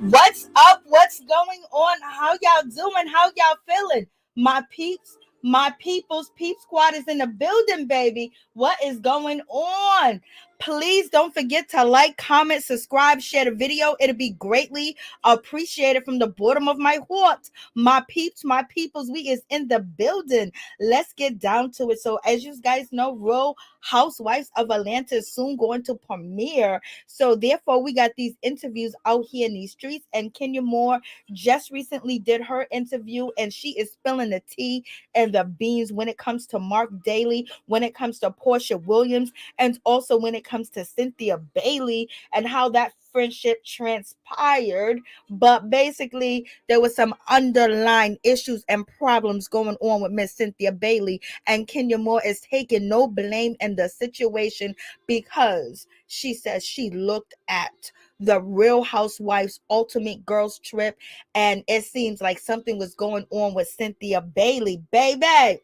What's up? What's going on? How y'all doing? How y'all feeling? My peeps, my people's peep squad is in the building, baby. What is going on? Please don't forget to like, comment, subscribe, share the video. It'll be greatly appreciated from the bottom of my heart. My peeps, my peoples, we is in the building. Let's get down to it. So as you guys know, Real Housewives of Atlanta is soon going to premiere. So therefore, we got these interviews out here in these streets. And Kenya Moore just recently did her interview, and she is spilling the tea and the beans when it comes to Mark Daly, when it comes to Porsha Williams, and also when it comes to Cynthia Bailey and how that friendship transpired. But basically, there was some underlying issues and problems going on with Miss Cynthia Bailey, and Kenya Moore is taking no blame in the situation because she says she looked at the Real Housewives Ultimate Girls Trip, and it seems like something was going on with Cynthia Bailey, baby.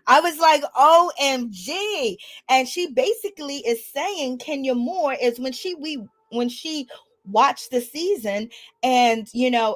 I was like, OMG. And she basically is saying Kenya Moore is when she watched the season, and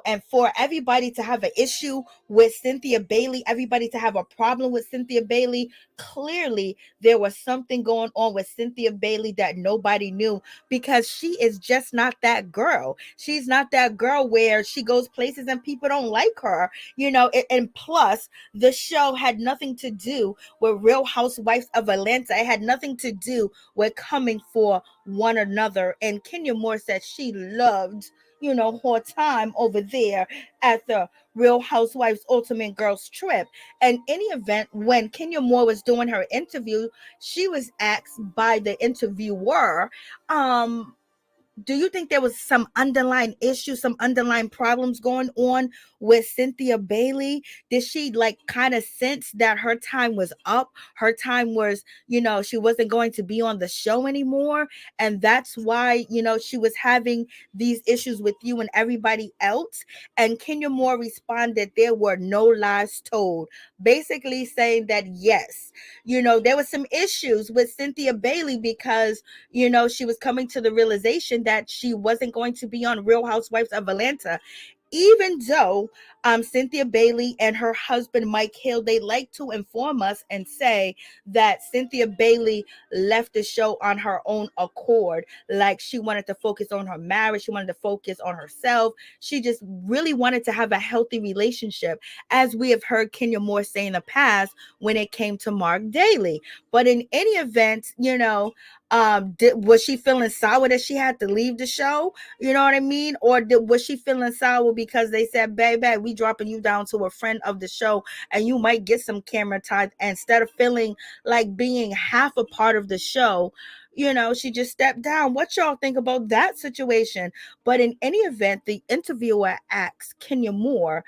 and for everybody to have an issue with Cynthia Bailey, everybody to have a problem with Cynthia Bailey, clearly there was something going on with Cynthia Bailey that nobody knew, because she is just not that girl. She's not that girl where she goes places and people don't like her, and plus the show had nothing to do with Real Housewives of Atlanta. It had nothing to do with coming for one another. And Kenya Moore said she loved, her time over there at the Real Housewives Ultimate Girls Trip. And in any event, when Kenya Moore was doing her interview, she was asked by the interviewer, do you think there was some underlying issues, some underlying problems going on with Cynthia Bailey? Did she kind of sense that her time was up? Her time was, she wasn't going to be on the show anymore. And that's why, she was having these issues with you and everybody else. And Kenya Moore responded, there were no lies told. Basically saying that, yes, there was some issues with Cynthia Bailey because, she was coming to the realization that she wasn't going to be on Real Housewives of Atlanta. Even though Cynthia Bailey and her husband, Mike Hill, they like to inform us and say that Cynthia Bailey left the show on her own accord. Like she wanted to focus on her marriage. She wanted to focus on herself. She just really wanted to have a healthy relationship, as we have heard Kenya Moore say in the past when it came to Mark Daly. But in any event, was she feeling sour that she had to leave the show? You know what I mean? Or was she feeling sour because they said, baby, we dropping you down to a friend of the show and you might get some camera time, instead of feeling like being half a part of the show? She just stepped down. What y'all think about that situation? But in any event, the interviewer asked Kenya Moore,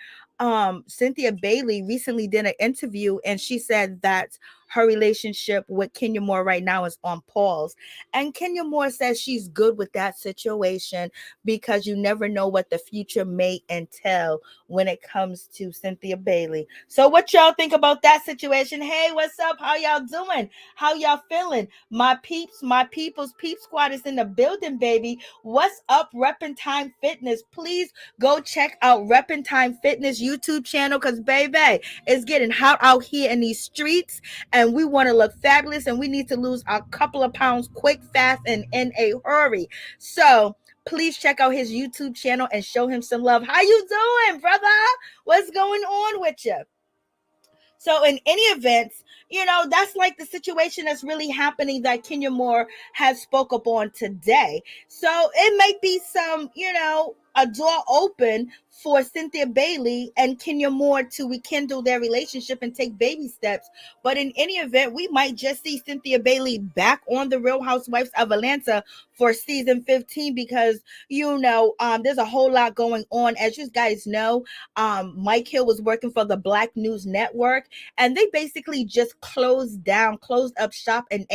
Cynthia Bailey recently did an interview, and she said that her relationship with Kenya Moore right now is on pause. And Kenya Moore says she's good with that situation because you never know what the future may entail when it comes to Cynthia Bailey. So what y'all think about that situation? Hey, what's up? How y'all doing? How y'all feeling? My peeps, my people's peep squad is in the building, baby. What's up, Reppin' Time Fitness? Please go check out Reppin' Time Fitness YouTube channel, because baby, it's getting hot out here in these streets, and we want to look fabulous, and we need to lose a couple of pounds quick, fast, and in a hurry. So please check out his YouTube channel and show him some love. How you doing, brother? What's going on with you? So in any event, that's like the situation that's really happening that Kenya Moore has spoke up on today. So it might be some, a door open for Cynthia Bailey and Kenya Moore to rekindle their relationship and take baby steps. But in any event, we might just see Cynthia Bailey back on the Real Housewives of Atlanta for season 15 because, there's a whole lot going on. As you guys know, Mike Hill was working for the Black News Network, and they basically just closed up shop and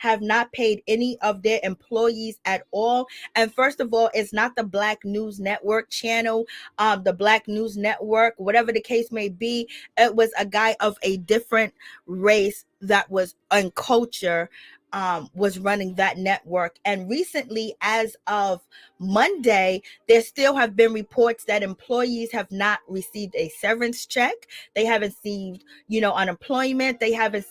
have not paid any of their employees at all. And first of all, it's not the Black News Network channel, the Black News Network, whatever the case may be. It was a guy of a different race that was in culture, was running that network. And recently, as of Monday, there still have been reports that employees have not received a severance check. They haven't received, unemployment. They haven't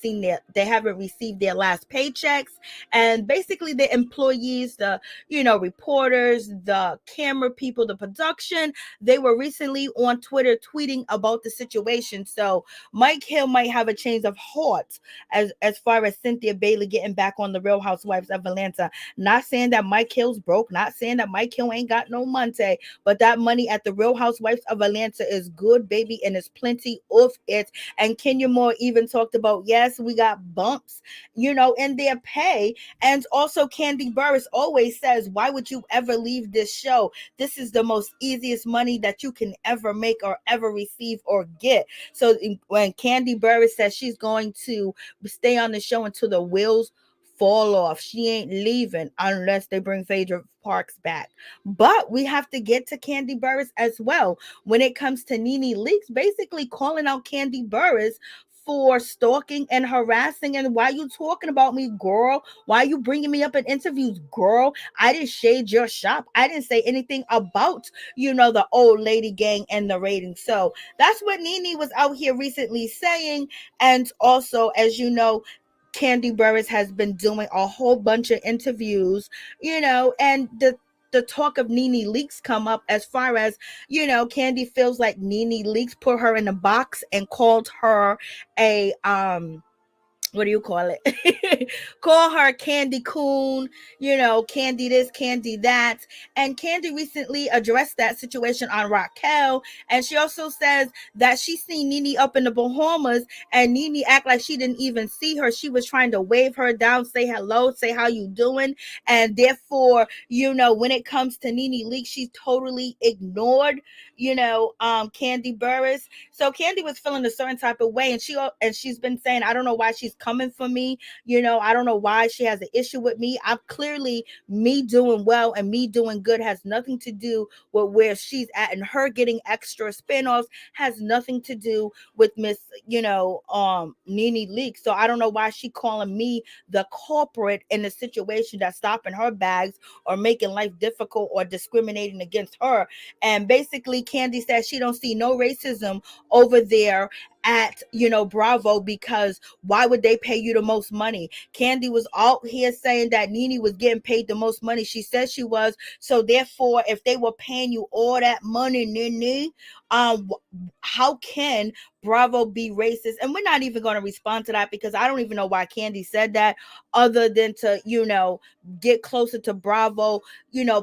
received their last paychecks. And basically the employees, the, reporters, the camera people, the production, they were recently on Twitter tweeting about the situation. So Mike Hill might have a change of heart as far as Cynthia Bailey getting back on the Real Housewives of Atlanta. Not saying that Mike Hill's broke, not saying that Mike Hill ain't got no money, but that money at the Real Housewives of Atlanta is good, baby, and there's plenty of it. And Kenya Moore even talked about, yes, we got bumps, in their pay. And also Kandi Burruss always says, why would you ever leave this show? This is the most easiest money that you can ever make or ever receive or get. So when Kandi Burruss says she's going to stay on the show until the wheels fall off, she ain't leaving unless they bring Phaedra Parks back. But we have to get to Kandi Burruss as well. When it comes to NeNe Leakes, basically calling out Kandi Burruss for stalking and harassing. And why you talking about me, girl? Why you bringing me up in interviews, girl? I didn't shade your shop. I didn't say anything about, the old lady gang and the ratings. So that's what NeNe was out here recently saying. And also, as you know, Kandi Burruss has been doing a whole bunch of interviews, and the talk of NeNe Leakes come up as far as, Kandi feels like NeNe Leakes put her in a box and called her a what do you call it? Call her Candy Coon, Candy this, Candy that. And Kandi recently addressed that situation on Raquel. And she also says that she seen NeNe up in the Bahamas and NeNe act like she didn't even see her. She was trying to wave her down, say hello, say how you doing. And therefore, when it comes to NeNe Leakes, she's totally ignored, Kandi Burruss. So Kandi was feeling a certain type of way. And she's been saying, I don't know why she's coming for me. I don't know why she has an issue with me. I'm clearly, me doing well and me doing good has nothing to do with where she's at, and her getting extra spinoffs has nothing to do with Miss, NeNe Leakes. So I don't know why she calling me the culprit in the situation that's stopping her bags or making life difficult or discriminating against her. And basically Kandi says she don't see no racism over there at Bravo, because why would they pay you the most money? Kandi was out here saying that NeNe was getting paid the most money. She said she was. So therefore, if they were paying you all that money, NeNe, how can Bravo be racist? And we're not even going to respond to that, because I don't even know why Kandi said that, other than to get closer to Bravo,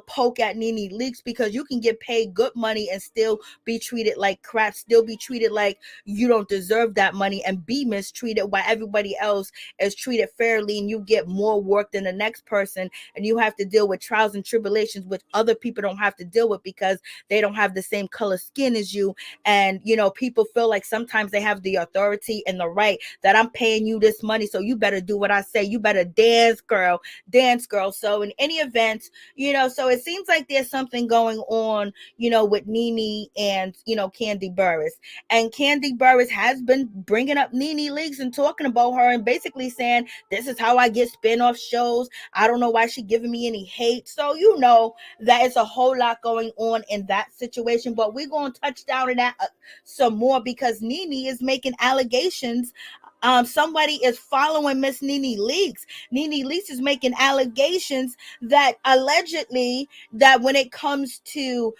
poke at NeNe Leakes, because you can get paid good money and still be treated like crap, still be treated like you don't deserve that money, and be mistreated while everybody else is treated fairly, and you get more work than the next person, and you have to deal with trials and tribulations which other people don't have to deal with because they don't have the same color skin as you. And people feel like sometimes they have the authority and the right that I'm paying you this money, so you better do what I say, you better dance girl. So in any event, so it seems like there's something going on, with NeNe and Kandi Burruss. And Kandi Burruss has been bringing up NeNe Leakes and talking about her and basically saying, this is how I get spin-off shows. I don't know why she giving me any hate. So that it's a whole lot going on in that situation. But we're going to touch down on that some more, because NeNe is making allegations. Somebody is following Miss NeNe Leakes. NeNe Leakes is making allegations that allegedly that when it comes to,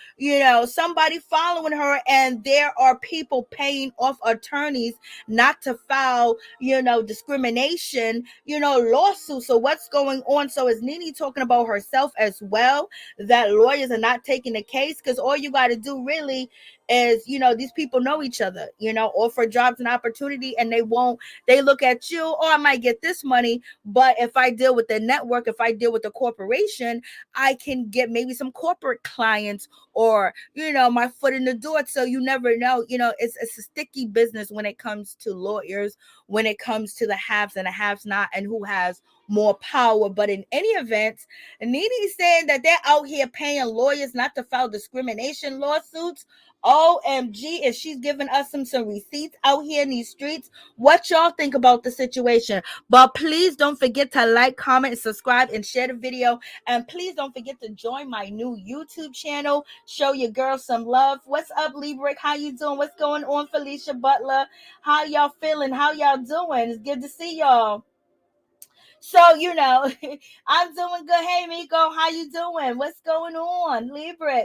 somebody following her, and there are people paying off attorneys not to file, discrimination, lawsuits. So what's going on? So is NeNe talking about herself as well, that lawyers are not taking the case? Because all you got to do really is, these people know each other, offer jobs and opportunity, and they look at you, oh, I might get this money, but if I deal with the network, if I deal with the corporation, I can get maybe some corporate clients, or, my foot in the door. So you never know, it's a sticky business when it comes to lawyers, when it comes to the haves and the haves not, and who has more power. But in any event, NeNe is saying that they're out here paying lawyers not to file discrimination lawsuits. OMG, if she's giving us some receipts out here in these streets. What y'all think about the situation? But please don't forget to like, comment, and subscribe, and share the video. And please don't forget to join my new YouTube channel. Show your girl some love. What's up, Libra? How you doing? What's going on, Felicia Butler? How y'all feeling? How y'all doing? It's good to see y'all. So, I'm doing good. Hey, Miko, how you doing? What's going on? Libra.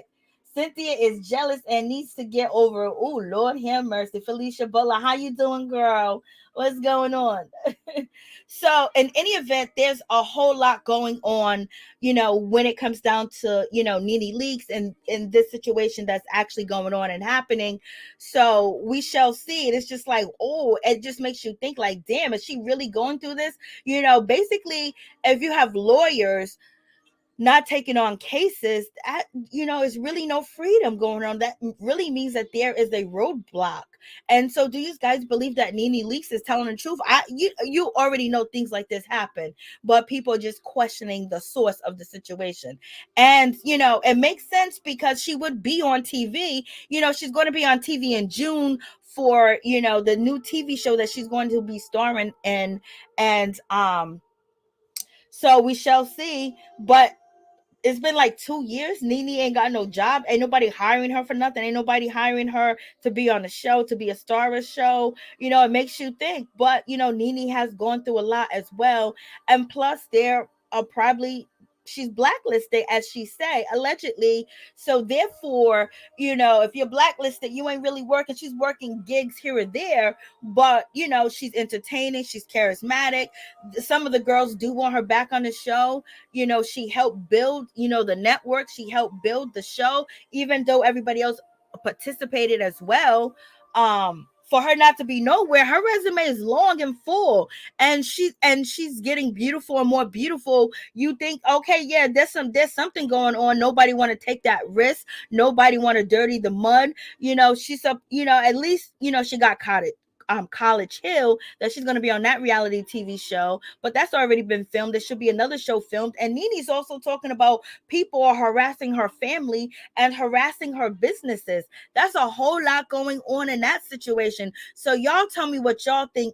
Cynthia is jealous and needs to get over it. Oh, Lord have mercy. Felicia Butler, how you doing, girl? What's going on? So, in any event, there's a whole lot going on, when it comes down to, NeNe Leakes and in this situation that's actually going on and happening. So, we shall see. It's just like, oh, it just makes you think like, damn, is she really going through this? Basically, if you have lawyers not taking on cases, that, is really no freedom going on. That really means that there is a roadblock. And so, do you guys believe that NeNe Leakes is telling the truth? You already know things like this happen, but people are just questioning the source of the situation. And it makes sense because she would be on TV. She's going to be on TV in June for the new TV show that she's going to be starring in, and so we shall see. But it's been like 2 years. NeNe ain't got no job. Ain't nobody hiring her for nothing. Ain't nobody hiring her to be on the show, to be a star of a show. It makes you think. But, NeNe has gone through a lot as well. And plus, there are probably, she's blacklisted, as she say, allegedly. So therefore, if you're blacklisted, you ain't really working. She's working gigs here or there, but she's entertaining, she's charismatic. Some of the girls do want her back on the show. She helped build, the network. She helped build the show, even though everybody else participated as well. For her not to be nowhere, her resume is long and full, and she's getting beautiful and more beautiful. You think, okay, yeah, there's something going on. Nobody want to take that risk. Nobody want to dirty the mud. She's up. At least she got caught it. College Hill, that she's going to be on that reality TV show, but that's already been filmed. There should be another show filmed. And NeNe's also talking about people are harassing her family and harassing her businesses. That's a whole lot going on in that situation. So y'all tell me what y'all think.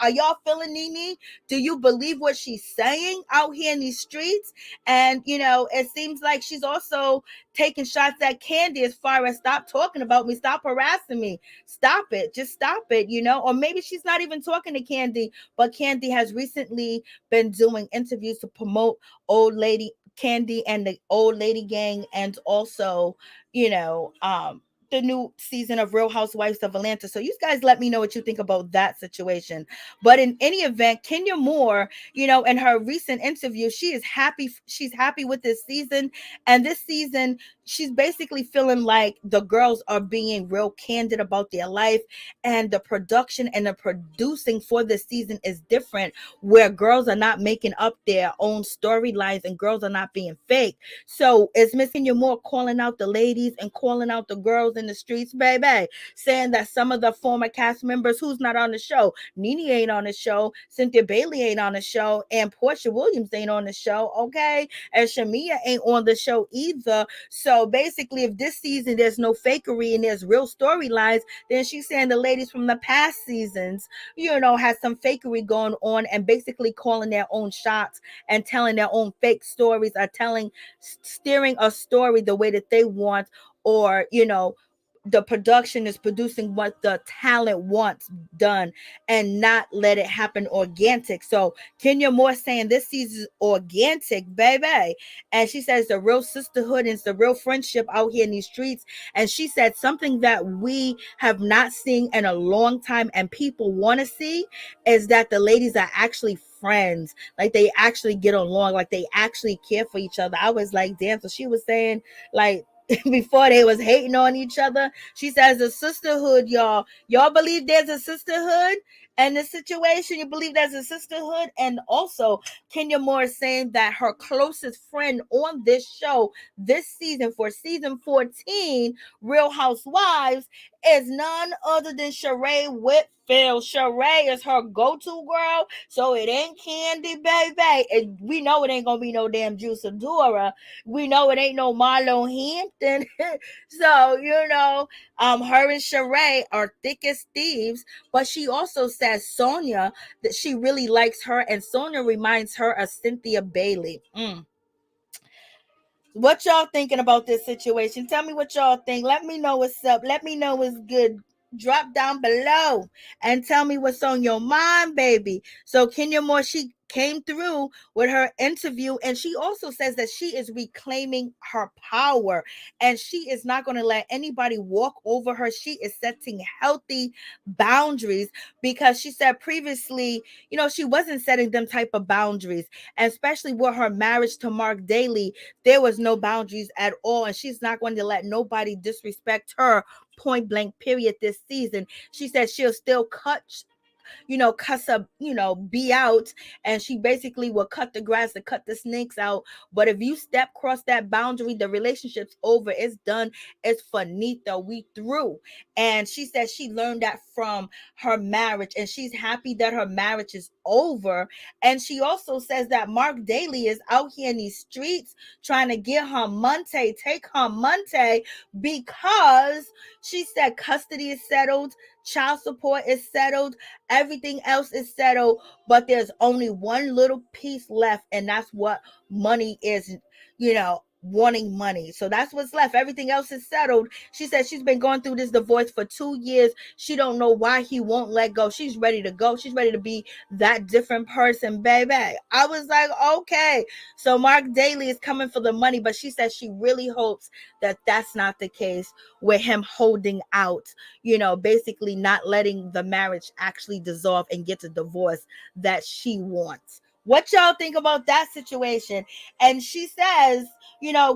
Are y'all feeling NeNe? Do you believe what she's saying out here in these streets? And it seems like she's also taking shots at Kandi as far as stop talking about me, stop harassing me, stop it, just stop it, or maybe she's not even talking to Kandi, but Kandi has recently been doing interviews to promote Old Lady Kandi and the Old Lady Gang, and also the new season of Real Housewives of Atlanta. So you guys let me know what you think about that situation. But in any event, Kenya Moore, in her recent interview, she is happy. She's happy with this season. And this season, she's basically feeling like the girls are being real candid about their life, and the production and the producing for this season is different, where girls are not making up their own storylines and girls are not being fake. So it's Miss Kenya Moore calling out the ladies and calling out the girls in the streets, baby, saying that some of the former cast members who's not on the show, NeNe ain't on the show, Cynthia Bailey ain't on the show, and Porsha Williams ain't on the show, okay? And Shamia ain't on the show either. So basically, if this season there's no fakery and there's real storylines, then she's saying the ladies from the past seasons, has some fakery going on, and basically calling their own shots and telling their own fake stories, or steering a story the way that they want, or the production is producing what the talent wants done and not let it happen organic. So Kenya Moore saying this season organic, baby. And she says the real sisterhood and the real friendship out here in these streets. And she said something that we have not seen in a long time and people want to see is that the ladies are actually friends. Like they actually get along, like they actually care for each other. I was like, damn. So she was saying like, before they was hating on each other. She says a sisterhood, y'all believe there's a sisterhood in this situation. You believe there's a sisterhood. And also Kenya Moore is saying that her closest friend on this show this season, for season 14 Real Housewives, is none other than Shereé Whitfield. Shereé is her go-to girl, so it ain't Kandi, baby. And we know it ain't gonna be no damn Sidora. We know it ain't no Marlo Hampton. So, her and Shereé are thick as thieves. But she also says Sanya, that she really likes her, and Sanya reminds her of Cynthia Bailey. What y'all thinking about this situation? Tell me what y'all think. Let me know what's up. Let me know what's good. Drop down below and tell me what's on your mind, baby. So Kenya Moore, she came through with her interview, and she also says that she is reclaiming her power and she is not going to let anybody walk over her. She is setting healthy boundaries, because she said previously, she wasn't setting them type of boundaries, and especially with her marriage to Mark Daly, there was no boundaries at all, and she's not going to let nobody disrespect her, point blank period, this season. She said she'll still cuss up, be out, and she basically will cut the grass and cut the snakes out. But if you step across that boundary, the relationship's over. It's done. It's finito. We through. And she said she learned that from her marriage, and she's happy that her marriage is over. And she also says that Mark Daly is out here in these streets trying to get her monte, take her monte, because she said custody is settled, child support is settled, everything else is settled, but there's only one little piece left, and that's what money is, wanting money. So that's what's left. Everything else is settled. She said she's been going through this divorce for 2 years. She don't know why he won't let go. She's ready to go. She's ready to be that different person, baby. I was like, okay. So Mark Daly is coming for the money, but she said she really hopes that that's not the case with him holding out, basically not letting the marriage actually dissolve and get a divorce that she wants. What y'all think about that situation? And she says,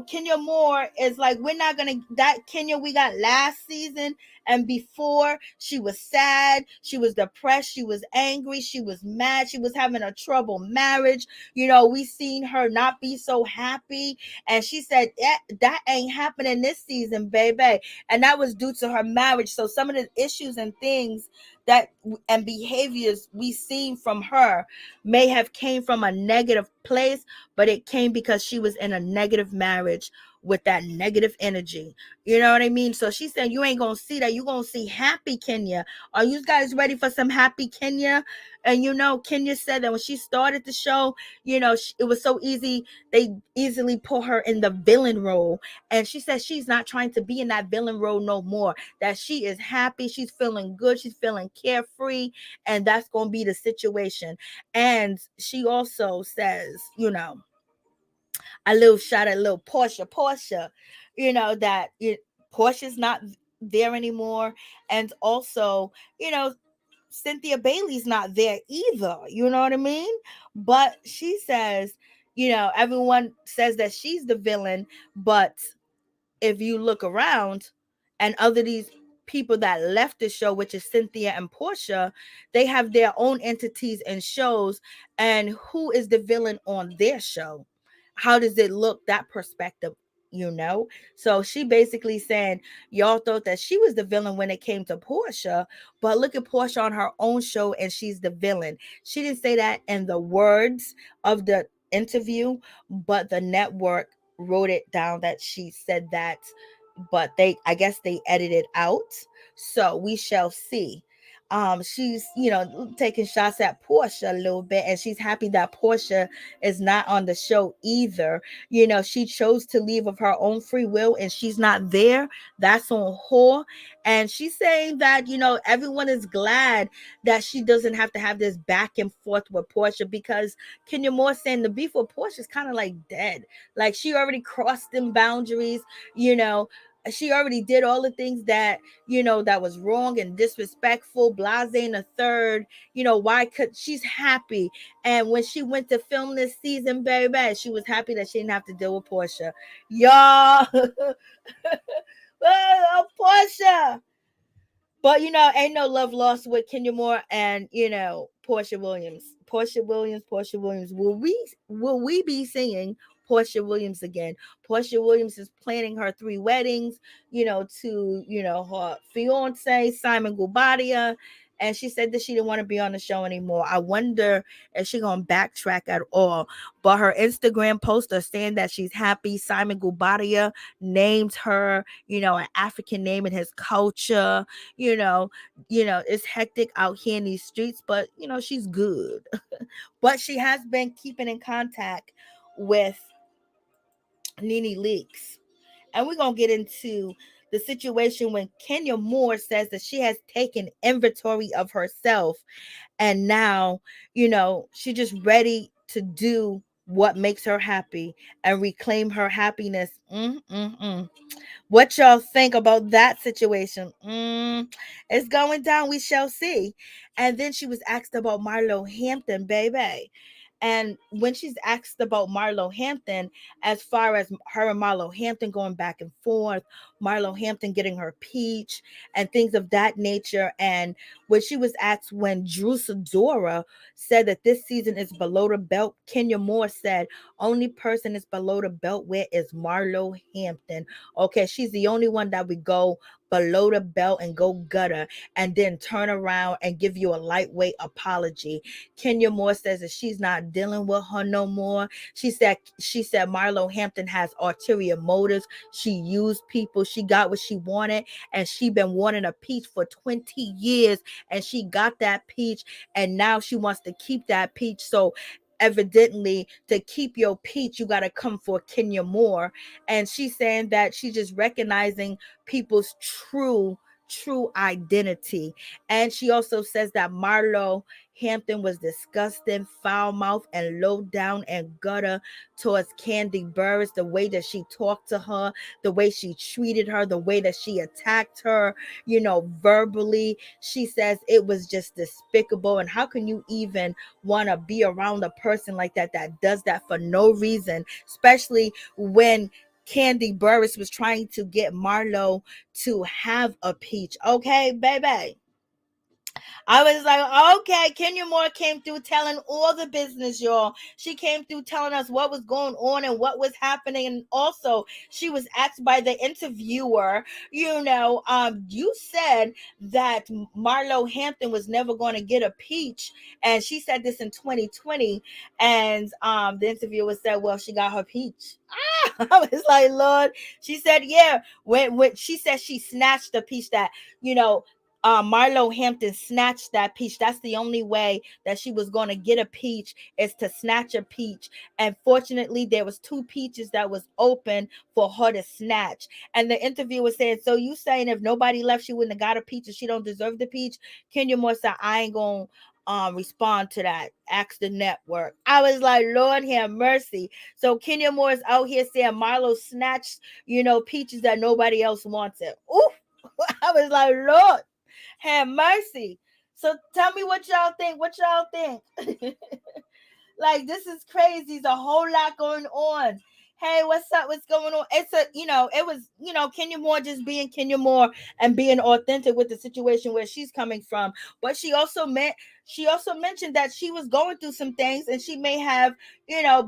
Kenya Moore is like, we're not gonna, that Kenya we got last season and before, she was sad, she was depressed, she was angry, she was mad, she was having a troubled marriage. We seen her not be so happy, and she said that ain't happening this season, baby. And that was due to her marriage. So some of the issues and things and behaviors we seen from her may have came from a negative place, but it came because she was in a negative marriage with that negative energy. You know what I mean? So she said, you ain't gonna see that. You gonna see happy Kenya. Are you guys ready for some happy Kenya? And Kenya said that when she started the show, it was so easy. They easily put her in the villain role. And she said she's not trying to be in that villain role no more. That she is happy. She's feeling good. She's feeling carefree. And that's going to be the situation. And she also says, a little shot at little Porsha, that Portia's not there anymore. And also, Cynthia Bailey's not there either. You know what I mean? But she says, everyone says that she's the villain, but if you look around and other these people that left the show, which is Cynthia and Porsha, they have their own entities and shows. And who is the villain on their show? How does it look, that perspective? So she basically saying, y'all thought that she was the villain when it came to Porsha, but look at Porsha on her own show and she's the villain. She didn't say that in the words of the interview, but the network wrote it down that she said that, but I guess they edited out. So we shall see. She's taking shots at Porsha a little bit, and she's happy that Porsha is not on the show either. She chose to leave of her own free will, and she's not there. That's on her. And she's saying that everyone is glad that she doesn't have to have this back and forth with Porsha, because Kenya Moore saying the beef with Porsha is kind of like dead. Like she already crossed them boundaries. she already did all the things that, that was wrong and disrespectful, blase and a third. Why could she's happy. And when she went to film this season, baby, she was happy that she didn't have to deal with Porsha. Y'all. Oh, Porsha. But ain't no love lost with Kenya Moore and Porsha Williams. Porsha Williams. Will we be seeing Porsha Williams again? Porsha Williams is planning her 3 weddings, to her fiance Simon Guobadia. And she said that she didn't want to be on the show anymore. I wonder if she's gonna backtrack at all. But her Instagram post are saying that she's happy. Simon Guobadia named her, an African name in his culture. It's hectic out here in these streets, but she's good. But she has been keeping in contact with NeNe Leakes. And we're going to get into the situation when Kenya Moore says that she has taken inventory of herself. And now, she's just ready to do what makes her happy and reclaim her happiness. What y'all think about that situation? It's going down. We shall see. And then she was asked about Marlo Hampton, baby. And when she's asked about Marlo Hampton, as far as her and Marlo Hampton going back and forth, Marlo Hampton getting her peach and things of that nature. And when she was asked when Sidora said that this season is below the belt, Kenya Moore said, only person is below the belt with is Marlo Hampton. Okay, she's the only one that would go below the belt and go gutter and then turn around and give you a lightweight apology. Kenya Moore says that she's not dealing with her no more. She said Marlo Hampton has ulterior motives. She used people. She got what she wanted, and she been wanting a peach for 20 years, and she got that peach, and now she wants to keep that peach. So evidently, to keep your peach, you got to come for Kenya Moore. And she's saying that she's just recognizing people's true identity. And she also says that Marlo Hampton was disgusting, foul mouth, and low down and gutter towards Kandi Burruss. The way that she talked to her, the way she treated her, the way that she attacked her, verbally. She says it was just despicable. And how can you even want to be around a person like that does that for no reason, especially when Kandi Burruss was trying to get Marlo to have a peach. Okay, baby. I was like, okay, Kenya Moore came through telling all the business, y'all. She came through telling us what was going on and what was happening. And also, she was asked by the interviewer, you said that Marlo Hampton was never going to get a peach. And she said this in 2020. And the interviewer said, well, she got her peach. I was like, Lord. She said, yeah. When she said she snatched the peach that, Marlo Hampton snatched that peach. That's the only way that she was going to get a peach, is to snatch a peach. And fortunately, there was 2 peaches that was open for her to snatch. And the interviewer said, so you saying if nobody left, she wouldn't have got a peach and she don't deserve the peach? Kenya Moore said, I ain't going to respond to that. Ask the network. I was like, Lord have mercy. So Kenya Moore is out here saying Marlo snatched, peaches that nobody else wanted. Ooh. I was like, Lord have mercy. So tell me what y'all think. Like, this is crazy. There's a whole lot going on. Hey, what's up? What's going on? It's it was, Kenya Moore just being Kenya Moore and being authentic with the situation where she's coming from. But she also mentioned that she was going through some things and she may have,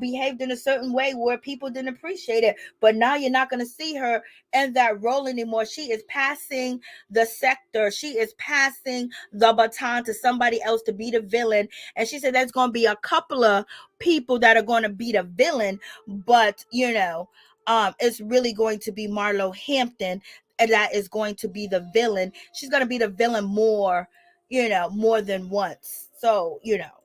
behaved in a certain way where people didn't appreciate it. But now you're not going to see her in that role anymore. She is passing the scepter. She is passing the baton to somebody else to be the villain. And she said there's going to be a couple of people that are going to be the villain, but it's really going to be Marlo Hampton, and that is going to be the villain. She's going to be the villain more than once. So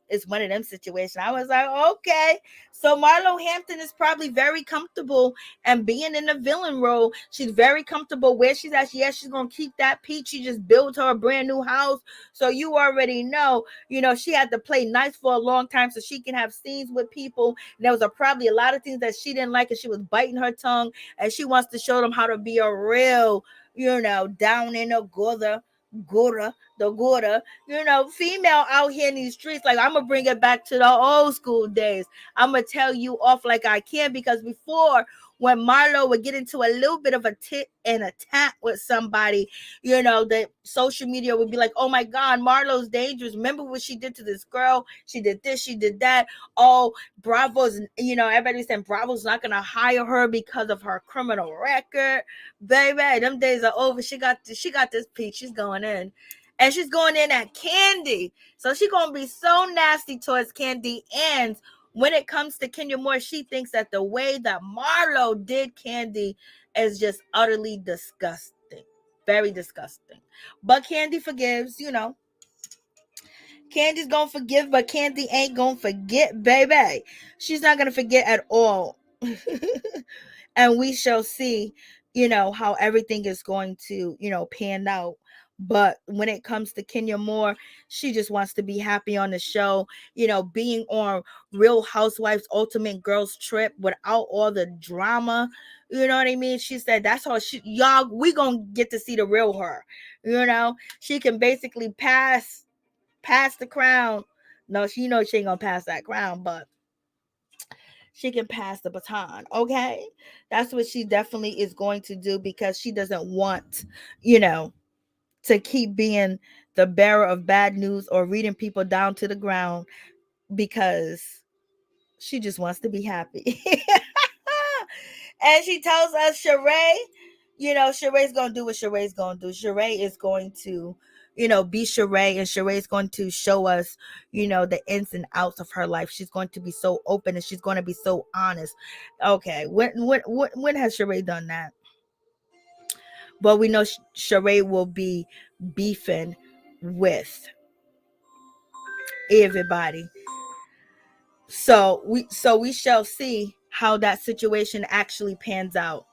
it's one of them situations. I was like, okay. So Marlo Hampton is probably very comfortable and being in the villain role. She's very comfortable where she's at. Yes, she's gonna keep that peach. She just built her a brand new house. So you already know, she had to play nice for a long time so she can have scenes with people. And there was probably a lot of things that she didn't like, and she was biting her tongue, and she wants to show them how to be a real, down in the gutter, female out here in these streets. Like, I'm gonna bring it back to the old school days. I'm gonna tell you off like I can, because before, when Marlo would get into a little bit of a tit and a tat with somebody, the social media would be like, oh my God, Marlo's dangerous. Remember what she did to this girl? She did this, she did that. Oh, Bravo's, everybody's saying Bravo's not gonna hire her because of her criminal record. Baby, them days are over. She got this peach. She's going in. And she's going in at Kandi. So she's going to be so nasty towards Kandi. And when it comes to Kenya Moore, she thinks that the way that Marlo did Kandi is just utterly disgusting. Very disgusting. But Kandi forgives, Kandi's going to forgive, but Kandi ain't going to forget, baby. She's not going to forget at all. And we shall see, how everything is going to, pan out. But when it comes to Kenya Moore, she just wants to be happy on the show, being on Real Housewives Ultimate Girls Trip without all the drama. You know what I mean? She said that's how y'all, we gonna get to see the real her. She can basically pass the crown. No, she knows she ain't gonna pass that crown, but she can pass the baton. Okay, that's what she definitely is going to do, because she doesn't want, to keep being the bearer of bad news or reading people down to the ground, because she just wants to be happy. And she tells us Shereé, Shereé's going to do what Shereé's going to do. Shereé is going to, be Shereé, and Shereé's going to show us, the ins and outs of her life. She's going to be so open, and she's going to be so honest. Okay, when has Shereé done that? But we know Shereé will be beefing with everybody. So we shall see how that situation actually pans out.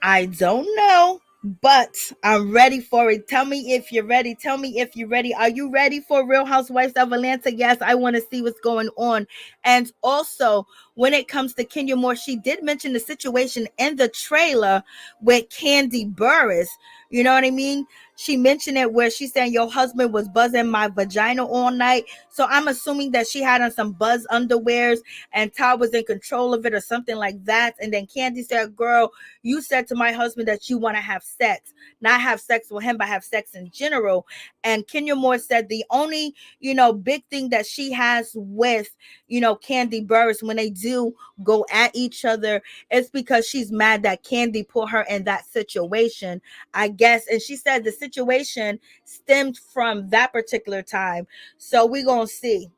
I don't know, but I'm ready for it. Tell me if you're ready. Tell me if you're ready. Are you ready for Real Housewives of Atlanta? Yes, I want to see what's going on. And also, when it comes to Kenya Moore, she did mention the situation in the trailer with Kandi Burruss. You know what I mean? She mentioned it where she's saying your husband was buzzing my vagina all night. So I'm assuming that she had on some buzz underwears and Todd was in control of it or something like that. And then Kandi said, girl, you said to my husband that you want to have sex, not have sex with him, but have sex in general. And Kenya Moore said the only, big thing that she has with, Kandi Burruss when they do go at each other, it's because she's mad that Kandi put her in that situation, I guess. And she said the situation stemmed from that particular time. So we're going to see.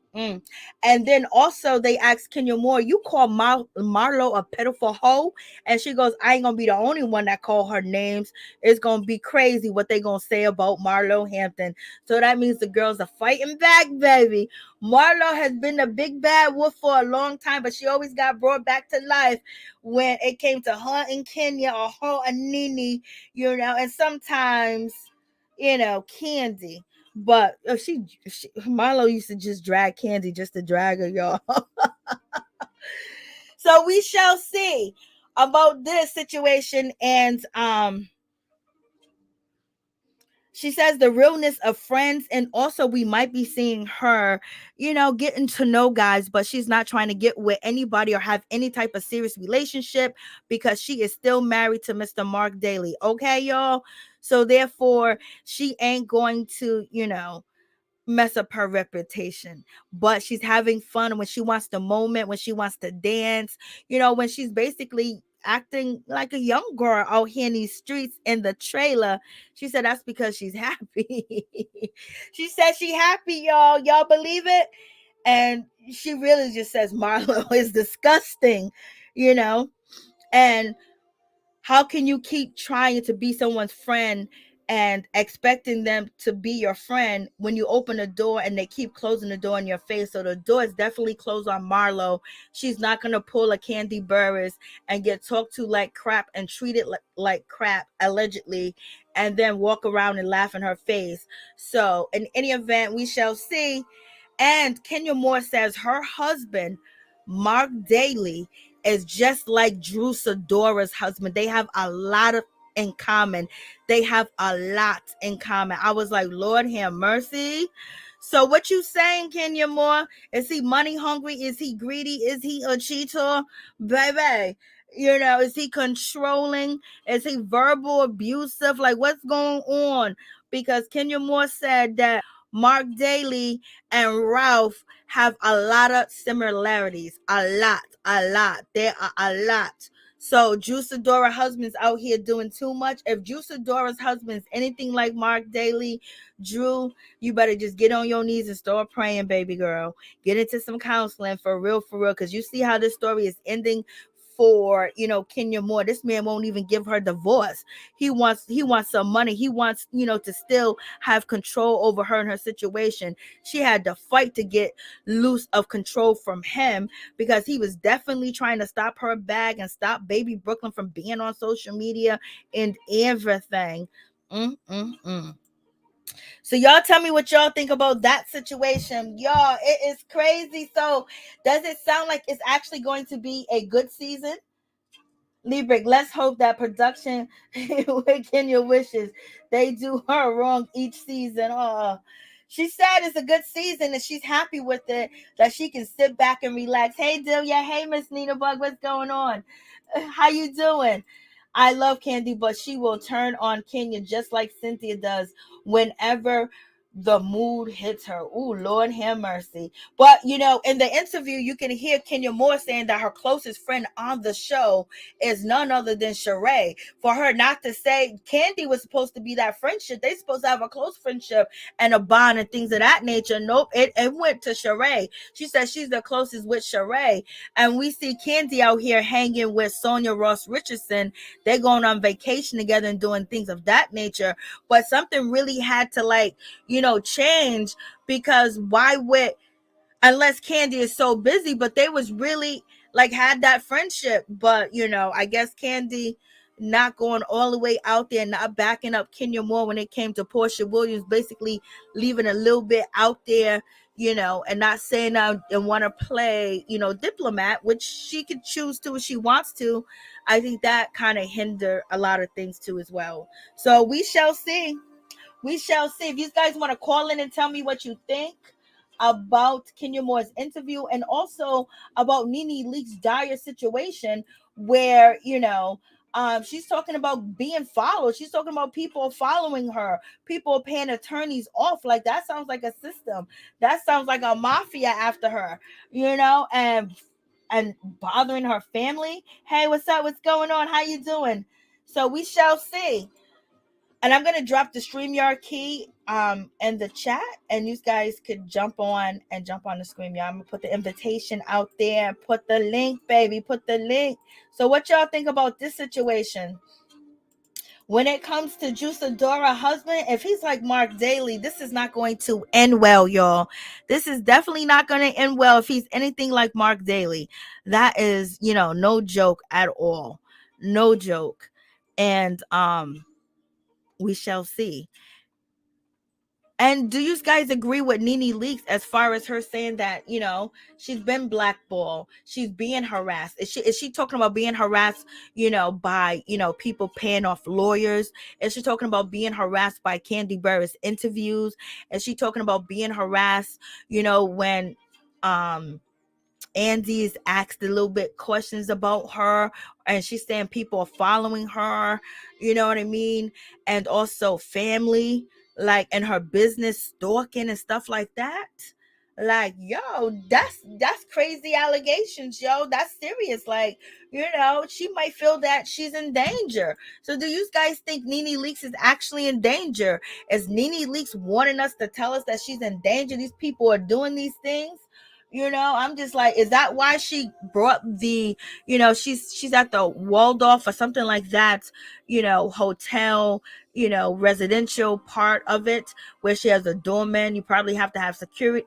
And then also they asked Kenya Moore, you call Marlo a pitiful hoe? And she goes, I ain't gonna be the only one that call her names. It's gonna be crazy what they gonna say about Marlo Hampton. So that means the girls are fighting back, baby. Marlo has been a big bad wolf for a long time, but she always got brought back to life when it came to her and Kenya or her and NeNe, and sometimes, Kandi. But she Marlo used to just drag Kandi just to drag her, y'all. So we shall see about this situation. And she says the realness of friends, and also we might be seeing her, getting to know guys, but she's not trying to get with anybody or have any type of serious relationship because she is still married to Mr. Mark Daly. Okay, y'all. So therefore, she ain't going to, mess up her reputation, but she's having fun when she wants the moment, when she wants to dance, when she's basically acting like a young girl out here in these streets in the trailer. She said that's because she's happy. She said she happy, y'all believe it? And she really just says Marlo is disgusting, and how can you keep trying to be someone's friend and expecting them to be your friend when you open the door and they keep closing the door in your face. So the door is definitely closed on Marlo. She's not going to pull a Kandi Burruss and get talked to like crap and treated like crap, allegedly, and then walk around and laugh in her face. So in any event, we shall see. And Kenya Moore says her husband, Mark Daly, is just like Drew Sidora's husband. They have a lot in common. They have a lot in common. I was like, Lord have mercy. So what you saying, Kenya Moore? Is he money hungry? Is he greedy? Is he a cheater? Baby, is he controlling? Is he verbal abusive? Like, what's going on? Because Kenya Moore said that Mark Daly and Ralph have a lot of similarities. A lot. There are a lot. So Drew Sidora husband's out here doing too much. If Drew Sidora's husband's anything like Mark Daly, Drew, you better just get on your knees and start praying, baby girl. Get into some counseling for real, because you see how this story is ending for Kenya Moore. This man won't even give her divorce. He wants some money. He wants to still have control over her and her situation. She had to fight to get loose of control from him, because he was definitely trying to stop her bag and stop baby Brooklyn from being on social media and everything. So y'all tell me what y'all think about that situation. Y'all, it is crazy. So does it sound like it's actually going to be a good season? Liebrecht, let's hope that production with Kenya wishes they do her wrong each season. Oh, she said it's a good season and she's happy with it, that she can sit back and relax. Hey, Delia. Hey, Miss Nina Bug. What's going on? How you doing? I love Kandi, but she will turn on Kenya just like Cynthia does whenever the mood hits her. Ooh, Lord have mercy. But in the interview, you can hear Kenya Moore saying that her closest friend on the show is none other than Shereé. For her not to say Kandi was supposed to be that friendship, they supposed to have a close friendship and a bond and things of that nature. Nope, it went to Shereé. She said she's the closest with Shereé. And we see Kandi out here hanging with Sonya Ross Richardson. They're going on vacation together and doing things of that nature. But something really had to change, because why would, unless Kandi is so busy, but they was really had that friendship. But I guess Kandi not going all the way out there, not backing up Kenya Moore when it came to Porsha Williams, basically leaving a little bit out there, and not saying and want to play, diplomat, which she could choose to if she wants to. I think that kind of hinder a lot of things too as well. So we shall see. We shall see. If you guys want to call in and tell me what you think about Kenya Moore's interview, and also about NeNe Leakes' dire situation, where she's talking about being followed. She's talking about people following her, people paying attorneys off. Like, that sounds like a system. That sounds like a mafia after her, and bothering her family. Hey, what's up? What's going on? How you doing? So we shall see. And I'm going to drop the StreamYard key in the chat, and you guys could jump on the StreamYard. I'm going to put the invitation out there. Put the link, baby. Put the link. So what y'all think about this situation? When it comes to Sidora husband, if he's like Mark Daly, this is not going to end well, y'all. This is definitely not going to end well if he's anything like Mark Daly. That is, no joke at all. No joke. And we shall see. And do you guys agree with NeNe Leakes as far as her saying that, she's been blackballed, she's being harassed? Is she talking about being harassed, by, people paying off lawyers? Is she talking about being harassed by Kandi Burruss interviews? Is she talking about being harassed, when Andy's asked a little bit questions about her, and she's saying people are following her, you know what I mean? And also family, and her business stalking and stuff like that. Yo, that's crazy allegations, yo. That's serious. She might feel that she's in danger. So do you guys think NeNe Leakes is actually in danger? Is NeNe Leakes wanting us to tell us that she's in danger? These people are doing these things. I'm just like, is that why she brought the, she's at the Waldorf or something like that, hotel, residential part of it where she has a doorman. You probably have to have security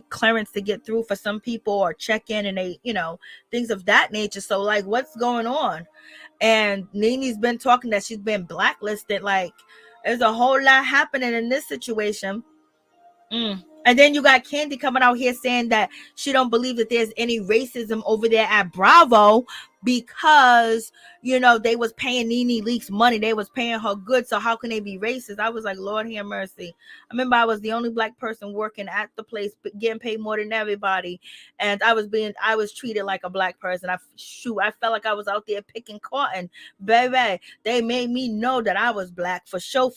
clearance to get through for some people, or check in, and they, things of that nature. So like, what's going on? And NeNe's been talking that she's been blacklisted. Like, there's a whole lot happening in this situation. And then you got Kandi coming out here saying that she don't believe that there's any racism over there at Bravo, because they was paying NeNe Leakes money, they was paying her good, so how can they be racist? I was like, Lord have mercy. I remember I was the only black person working at the place, getting paid more than everybody, and I was treated like a black person. I felt like I was out there picking cotton, baby. They made me know that I was black for sure.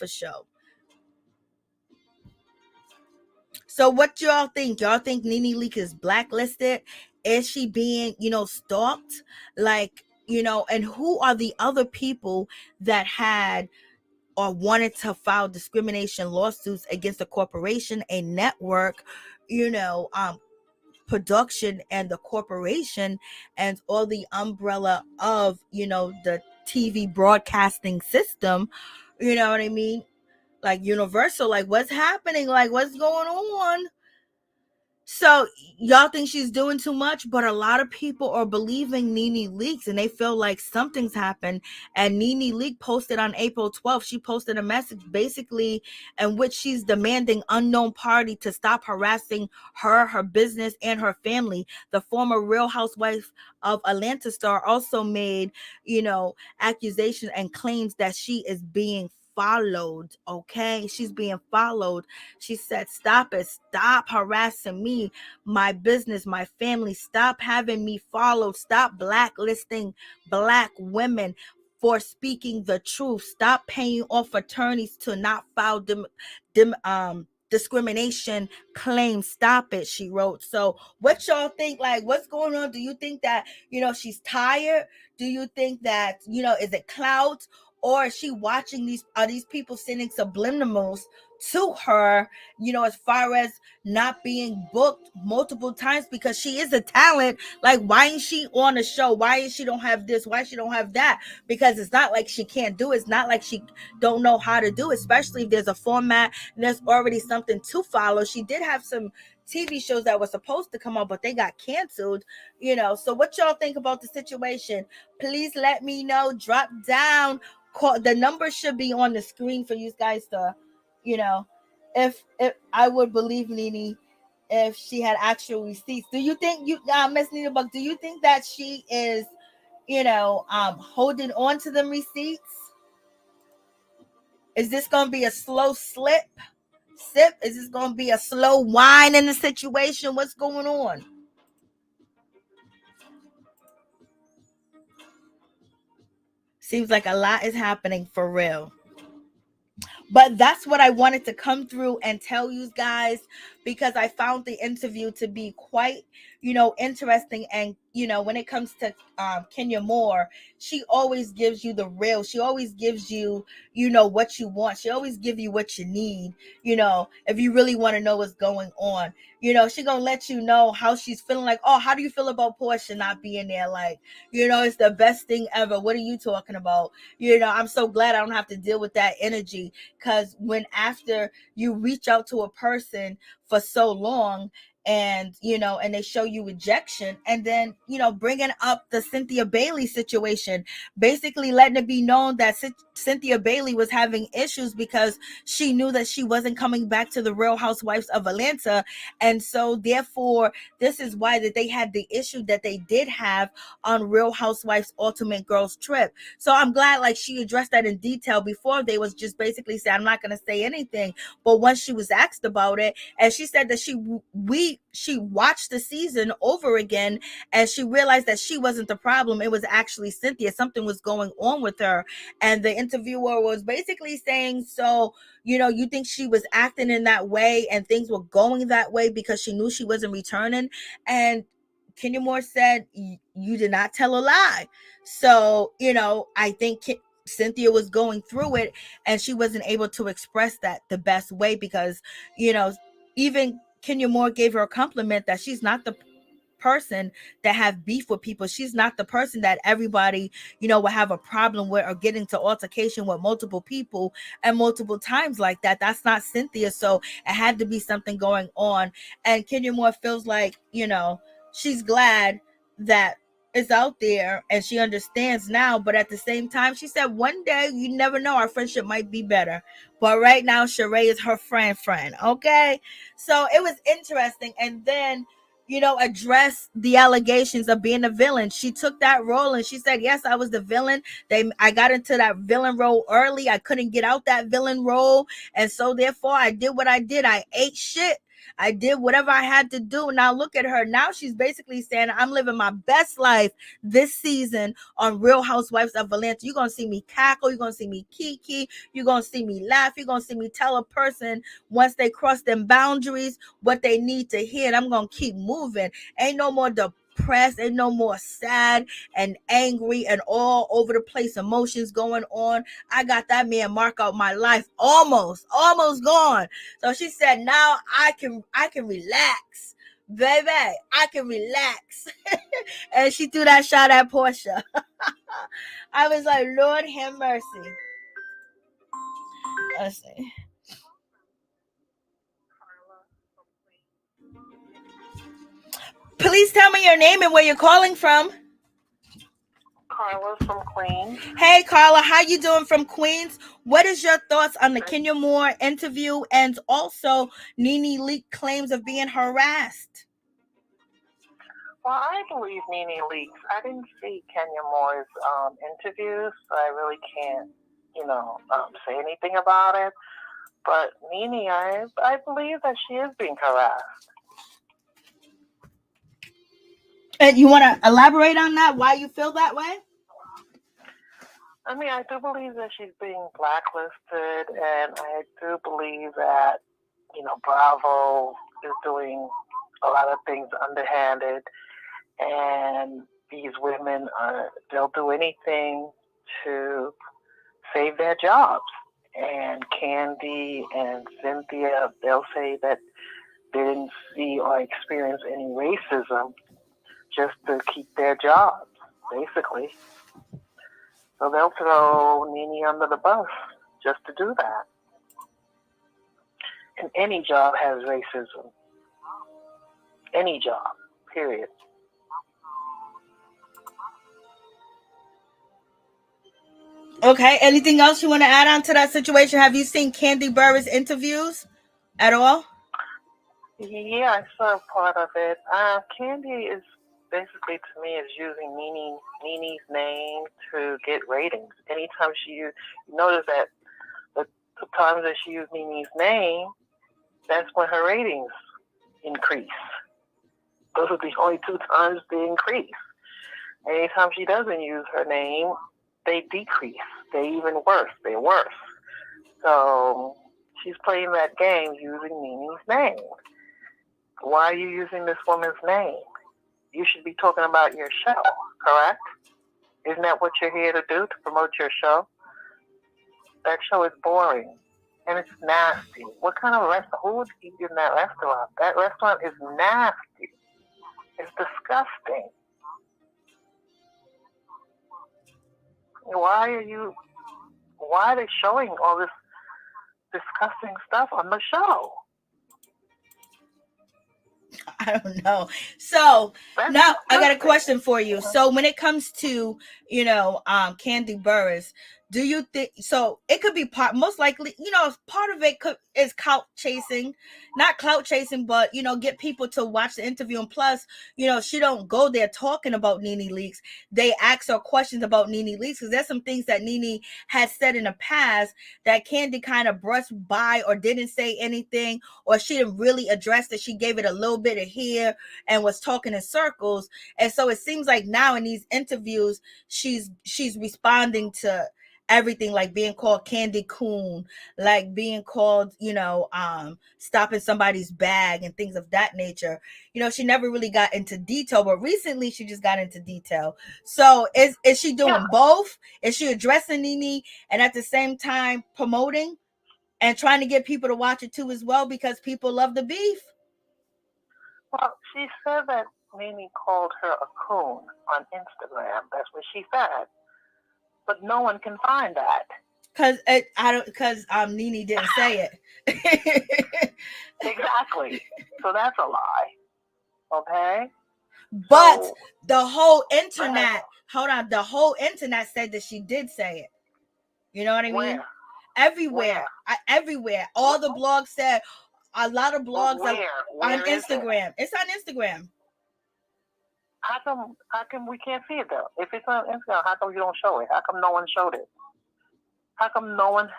So what y'all think? Y'all think NeNe Leakes is blacklisted? Is she being, stalked? Like, and who are the other people that had or wanted to file discrimination lawsuits against a corporation, a network, production, and the corporation, and all the umbrella of, the TV broadcasting system? You know what I mean? Like Universal, like what's happening? Like what's going on? So y'all think she's doing too much, but a lot of people are believing NeNe Leakes, and they feel like something's happened. And NeNe Leakes posted on April 12th, she posted a message basically in which she's demanding unknown party to stop harassing her business, and her family. The former Real Housewife of Atlanta star also made, accusations and claims that she is being followed. Okay, she's being followed. She said, stop it, stop harassing me, my business, my family, stop having me followed, stop blacklisting black women for speaking the truth, stop paying off attorneys to not file discrimination claims, stop it, she wrote. So what y'all think? Like, what's going on? Do you think that she's tired? Do you think that is it clout? Or is she watching these people sending subliminals to her, as far as not being booked multiple times because she is a talent? Like, why ain't she on the show? Why is she don't have this? Why she don't have that? Because it's not like she can't do it. It's not like she don't know how to do it, especially if there's a format and there's already something to follow. She did have some TV shows that were supposed to come out, but they got canceled, So what y'all think about the situation? Please let me know. Drop down. The number should be on the screen for you guys to, if I would believe NeNe if she had actual receipts. Do you think Miss Nina Buck, do you think that she is, holding on to them receipts? Is this going to be a slow sip? Is this going to be a slow wine in the situation? What's going on? Seems like a lot is happening for real. But that's what I wanted to come through and tell you guys, because I found the interview to be quite, interesting. And, when it comes to Kenya Moore, she always gives you the real. She always gives you, what you want. She always gives you what you need, if you really want to know what's going on. She gonna let you know how she's feeling. Like, oh, how do you feel about Porsha not being there? Like, it's the best thing ever. What are you talking about? I'm so glad I don't have to deal with that energy. Because when after you reach out to a person for so long, and and they show you rejection, and then bringing up the Cynthia Bailey situation, basically letting it be known that Cynthia Bailey was having issues because she knew that she wasn't coming back to the Real Housewives of Atlanta, and so therefore this is why that they had the issue that they did have on Real Housewives Ultimate Girls Trip. So I'm glad like she addressed that in detail. Before they was just basically saying, I'm not going to say anything, but once she was asked about it, and she said that she watched the season over again, and she realized that she wasn't the problem. It was actually Cynthia. Something was going on with her. And the interviewer was basically saying, so, you think she was acting in that way and things were going that way because she knew she wasn't returning? And Kenya Moore said, you did not tell a lie. So, I think Cynthia was going through it and she wasn't able to express that the best way, because, even Kenya Moore gave her a compliment that she's not the person that have beef with people. She's not the person that everybody, will have a problem with or get into altercation with multiple people and multiple times like that. That's not Cynthia. So it had to be something going on. And Kenya Moore feels like, she's glad that it's out there and she understands now. But at the same time, she said one day, you never know, our friendship might be better. But right now, Shereé is her friend. Okay. So it was interesting. And then, address the allegations of being a villain. She took that role and she said, yes, I was the villain. I got into that villain role early. I couldn't get out that villain role. And so therefore I did what I did. I ate shit. I did whatever I had to do. Now look at her. Now she's basically saying, I'm living my best life this season on Real Housewives of Atlanta. You're going to see me cackle. You're going to see me kiki. You're going to see me laugh. You're going to see me tell a person once they cross them boundaries what they need to hear. And I'm going to keep moving. Ain't no more depressed. Ain't no more sad and angry and all over the place emotions going on. I got that man Mark out my life almost gone. So she said, now I can relax, baby. I can relax. And she threw that shot at Porsha. I was like, Lord have mercy. Let's see. Please tell me your name and where you're calling from. Carla from Queens. Hey, Carla, how you doing from Queens? What is your thoughts on the Kenya Moore interview and also NeNe leaked claims of being harassed? Well, I believe NeNe leaks. I didn't see Kenya Moore's interviews, so I really can't, say anything about it. But NeNe, I believe that she is being harassed. And you want to elaborate on that? Why you feel that way? I mean, I do believe that she's being blacklisted, and I do believe that, Bravo is doing a lot of things underhanded, and these women they'll do anything to save their jobs. And Kandi and Cynthia, they'll say that they didn't see or experience any racism just to keep their jobs, basically. So they'll throw NeNe under the bus just to do that. And any job has racism. Any job, period. Okay, anything else you want to add on to that situation? Have you seen Kandi Burruss interviews at all? Yeah, I saw part of it. Kandi is basically, to me, is using NeNe's name to get ratings. Anytime you notice that the times that she used NeNe's name, that's when her ratings increase. Those are the only two times they increase. Anytime she doesn't use her name, they decrease. They're even worse. They're worse. So she's playing that game using NeNe's name. Why are you using this woman's name? You should be talking about your show, correct? Isn't that what you're here to do, to promote your show? That show is boring, and it's nasty. What kind of restaurant? Who would eat in that restaurant? That restaurant is nasty. It's disgusting. Why are they showing all this disgusting stuff on the show? I don't know. So now I got a question for you. So when it comes to, Kandi Burruss, do you think, so it could be most likely, part of it is clout chasing, not clout chasing, but, get people to watch the interview. And plus, she don't go there talking about NeNe leaks. They ask her questions about NeNe leaks because there's some things that NeNe had said in the past that Kandi kind of brushed by or didn't say anything, or she didn't really address it. She gave it a little bit of here and was talking in circles. And so it seems like now in these interviews, she's responding to everything, like being called Candy Coon, like being called, stopping somebody's bag and things of that nature. She never really got into detail, but recently she just got into detail. So is she doing both? Is she addressing NeNe and at the same time promoting and trying to get people to watch it too as well, because people love the beef? Well, she said that NeNe called her a coon on Instagram. That's what she said. But no one can find that. Because NeNe didn't say it. Exactly. So that's a lie. Okay? But so, the whole internet, the whole internet said that she did say it. You know what I mean? Where? Everywhere. Everywhere. All the blogs said, a lot of blogs where on Instagram. It's on Instagram. How come we can't see it though? If it's on Instagram, how come you don't show it? How come no one showed it? How come no one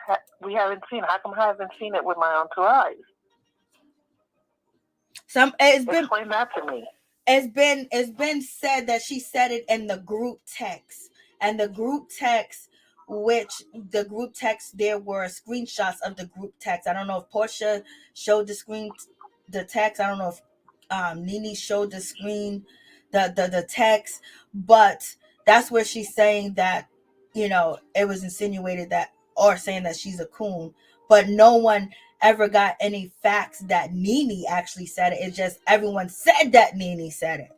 we haven't seen it? How come I haven't seen it with my own 2 eyes? Explain that to me. It's been said that she said it in the group text. And the group text, there were screenshots of the group text. I don't know if Porsha showed the text. I don't know if NeNe showed the screen, the text, but that's where she's saying that, it was insinuated that, or saying that she's a coon, but no one ever got any facts that NeNe actually said it. It's just everyone said that NeNe said it.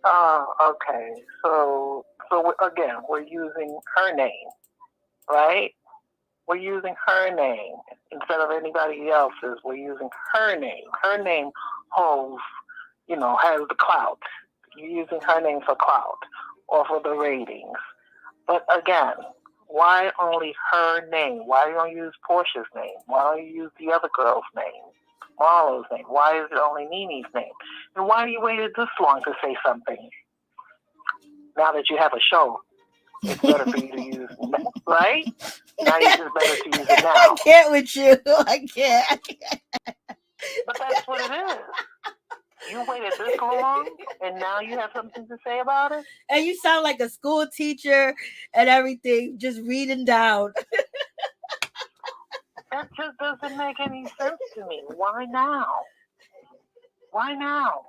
Okay. So again, we're using her name, right? We're using her name instead of anybody else's. We're using her name. Her name holds, has the clout. You're using her name for clout or for the ratings. But again, why only her name? Why don't you use Porsha's name? Why don't you use the other girl's name? Marlo's name? Why is it only NeNe's name? And why you waited this long to say something? Now that you have a show, it's better for you to use, right? Now it's just better to use it now. I can't with you. I can't. But that's what it is. You waited this long, and now you have something to say about it? And you sound like a school teacher and everything, just reading down. That just doesn't make any sense to me. Why now? Why now?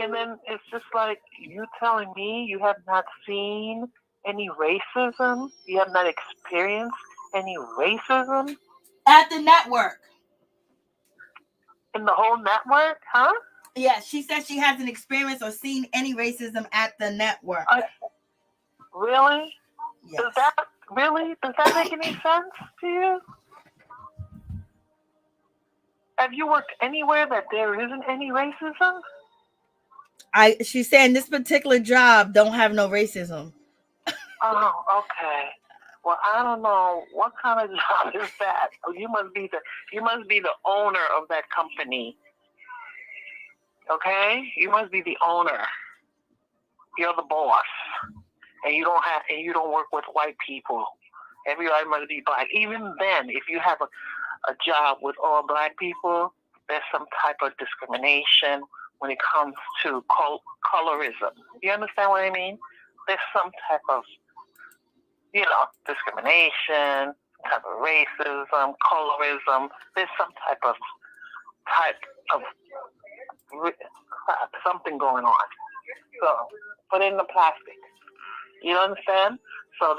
And then it's just like, you telling me you have not seen any racism? You have not experienced any racism? At the network. In the whole network, huh? Yeah, she said she hasn't experienced or seen any racism at the network. Really? Yes. Does that make any sense to you? Have you worked anywhere that there isn't any racism? She's saying this particular job don't have no racism. Oh, okay. Well, I don't know what kind of job is that. You must be the owner of that company. Okay? You must be the owner. You're the boss. And you don't work with white people. Everybody must be black. Even then, if you have a job with all black people, there's some type of discrimination when it comes to colorism. You understand what I mean? There's some type of, discrimination, type of racism, colorism. There's some type of something going on. So, put it in the plastic. You understand? So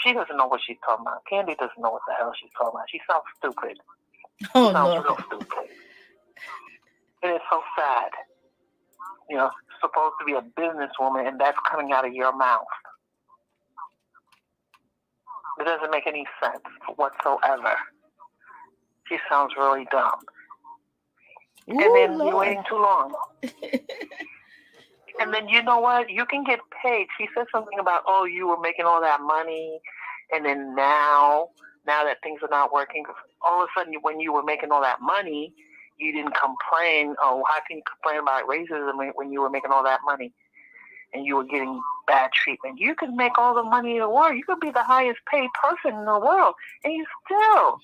she doesn't know what she's talking about. Kandi doesn't know what the hell she's talking about. She sounds stupid. Oh, she sounds real stupid. And it's so sad. Supposed to be a businesswoman, and that's coming out of your mouth. It doesn't make any sense whatsoever. She sounds really dumb. Ooh, and then Lord. You're waiting too long. And then you know what? You can get paid. She said something about, you were making all that money, and then now that things are not working, all of a sudden when you were making all that money, you didn't complain. Oh, how can you complain about racism when you were making all that money and you were getting bad treatment? You could make all the money in the world. You could be the highest paid person in the world, and you still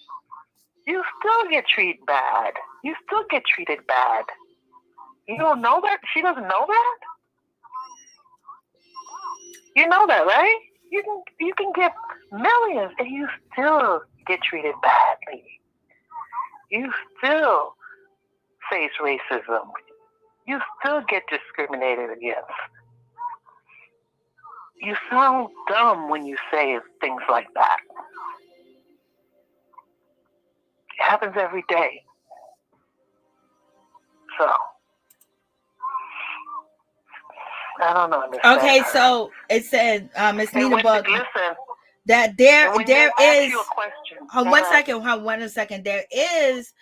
get treated bad. You still get treated bad. You don't know that? She doesn't know that? You know that, right? You can get millions, and you still get treated badly. You still face racism. You still get discriminated against. You sound dumb when you say things like that. It happens every day. So, I don't understand. Okay, so it said, Miss Nina Bug, listen, that there is. You a question. One second. There is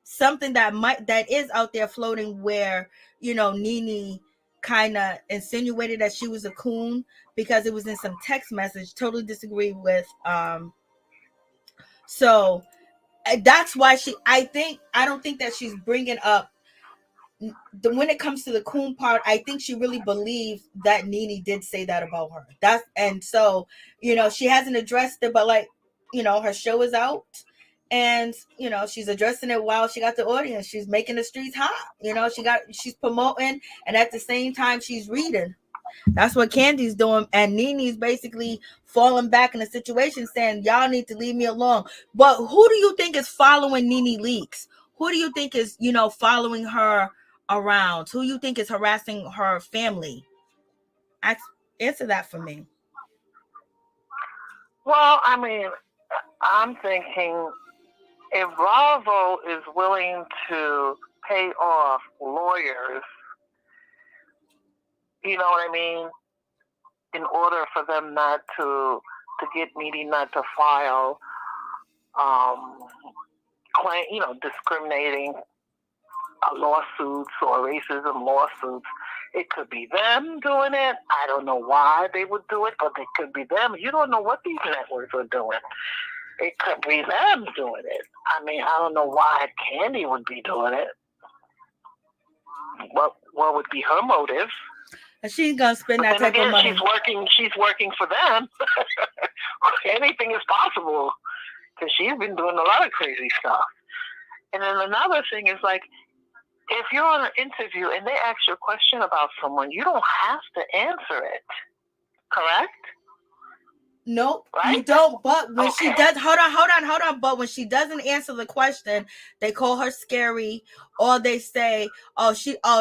something that is out there floating where NeNe kind of insinuated that she was a coon because it was in some text message. Totally disagree with. So that's why I don't think that she's bringing up when it comes to the coon part. I think she really believes that NeNe did say that about her. And so she hasn't addressed it, but her show is out, and she's addressing it while she got the audience. She's making the streets hot. She's promoting, and at the same time she's reading. That's what Kandi's doing, and NeNe's basically falling back in the situation, saying y'all need to leave me alone. But who do you think is following NeNe leaks? Who do you think is following her around? Who you think is harassing her family? Answer that for me. Well, I mean, I'm thinking if Bravo is willing to pay off lawyers, you know what I mean, in order for them not to get NeNe not to file discriminating lawsuits or racism lawsuits. It could be them doing it. I don't know why they would do it, but it could be them. You don't know what these networks are doing. It could be them doing it. I mean, I don't know why Kandi would be doing it. What would be her motive? She's gonna spend that type of money. She's working for them. Anything is possible because she's been doing a lot of crazy stuff. And then another thing is if you're on an interview and they ask you a question about someone, you don't have to answer it. Correct? Nope, right? You don't. But when she does, hold on. But when she doesn't answer the question, they call her scary, or they say, "Oh,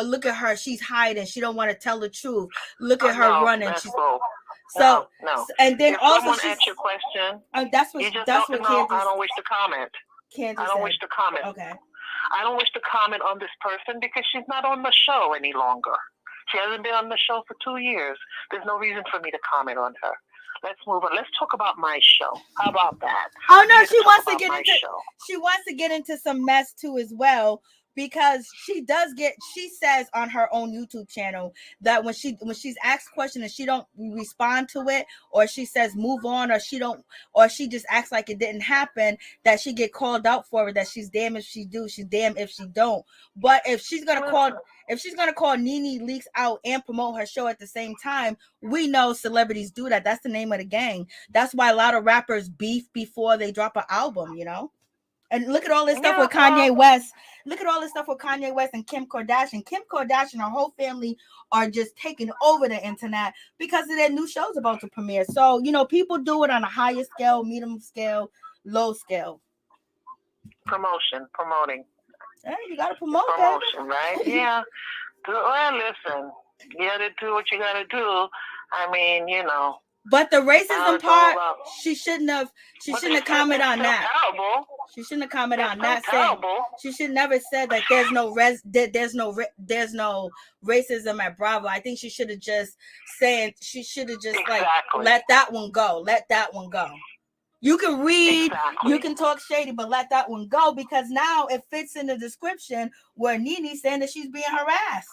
look at her, she's hiding. She don't want to tell the truth. Look at her running." She's no. And then if also someone asks your question, that's what Candace, I don't wish to comment. Candace I don't wish to comment. Okay. I don't wish to comment on this person because she's not on the show any longer. She hasn't been on the show for 2 years. There's no reason for me to comment on her. Let's move on. Let's talk about my show. How about that? Oh no, she wants to get into some mess too as well, because she says on her own YouTube channel that when she's asked questions and she don't respond to it, or she says move on, or she just acts like it didn't happen, that she get called out for it, that she's damn if she do, she's damn if she don't. But if she's gonna call NeNe Leakes out and promote her show at the same time, we know celebrities do that. That's the name of the game. That's why a lot of rappers beef before they drop an album, And look at all this stuff with Kanye West. Look at all this stuff with Kanye West and Kim Kardashian. Kim Kardashian and her whole family are just taking over the internet because of their new shows about to premiere. So, people do it on a higher scale, medium scale, low scale. Promoting. Yeah, you got to promote promotion, right? Yeah. Well, listen, you got to do what you got to do. I mean, But the racism part, she shouldn't have commented on that. Terrible. She shouldn't have commented on that. She should never said that there's no racism at Bravo. I think she should have just let that one go. Let that one go. You can read, you can talk shady, but let that one go, because now it fits in the description where NeNe's saying that she's being harassed.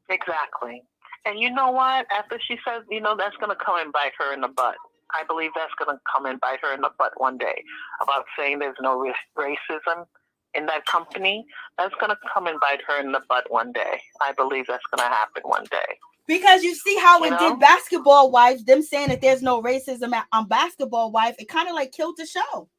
Exactly. And you know what? After she says, that's going to come and bite her in the butt. I believe that's going to come and bite her in the butt one day, about saying there's no racism in that company. That's going to come and bite her in the butt one day. I believe that's going to happen one day. Because you see how it did Basketball Wives, them saying that there's no racism on Basketball Wife, it kind of killed the show.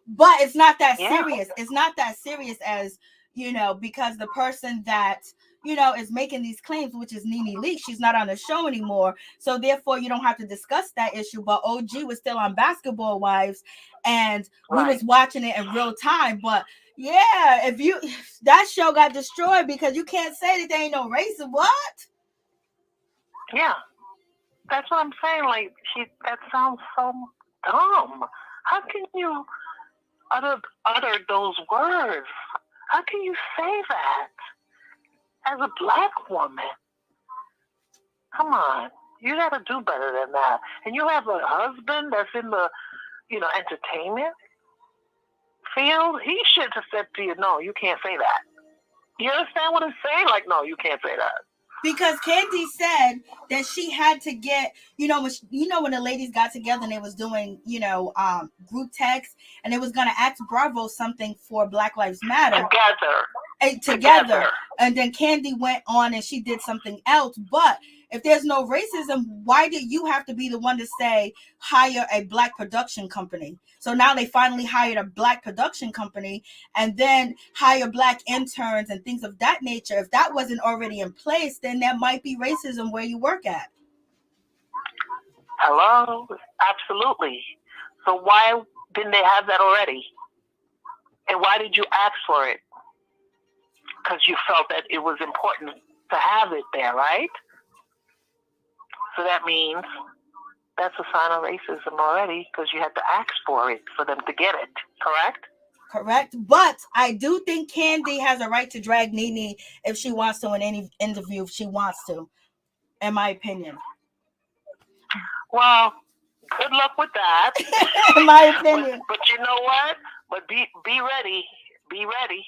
But it's not that serious. It's not that serious as, because the person that, is making these claims, which is NeNe Leakes, she's not on the show anymore. So therefore, you don't have to discuss that issue. But OG was still on Basketball Wives, and we was watching it in real time. But yeah, if that show got destroyed because you can't say that there ain't no racism. What? Yeah, that's what I'm saying. That sounds so dumb. How can you utter those words? How can you say that as a black woman? Come on. You got to do better than that. And you have a husband that's in the, entertainment field. He should have said to you, no, you can't say that. You understand what I'm saying? Like, no, you can't say that. Because Kandi said that she had to get, when the ladies got together and they was doing, group text, and they was going to ask Bravo something for Black Lives Matter. Together. And then Kandi went on and she did something else. But if there's no racism, why did you have to be the one to say, hire a Black production company? So now they finally hired a Black production company and then hire Black interns and things of that nature. If that wasn't already in place, then there might be racism where you work at. Hello? Absolutely. So why didn't they have that already? And why did you ask for it? Because you felt that it was important to have it there, right? So that means that's a sign of racism already, because you had to ask for it for them to get it, correct? Correct. But I do think Kandi has a right to drag NeNe if she wants to in any interview, if she wants to, in my opinion. Well, good luck with that. In my opinion. But you know what? But be ready. Be ready.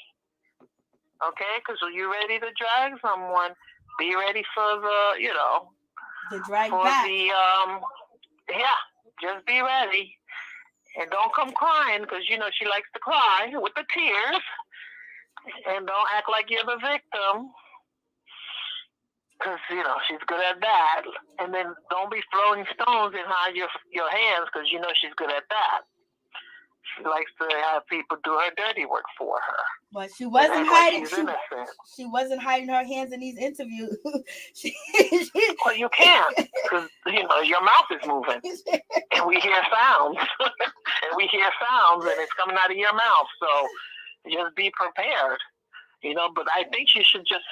Okay? Because when you're ready to drag someone, be ready for the, the drag for back. Just be ready. And don't come crying, because, she likes to cry with the tears. And don't act like you're the victim, because, she's good at that. And then don't be throwing stones in your hands, because, she's good at that. She likes to have people do her dirty work for her. But she wasn't hiding. Innocent. She wasn't hiding her hands in these interviews. Well, you can't, because your mouth is moving, and we hear sounds, and it's coming out of your mouth. So just be prepared, But I think she should just,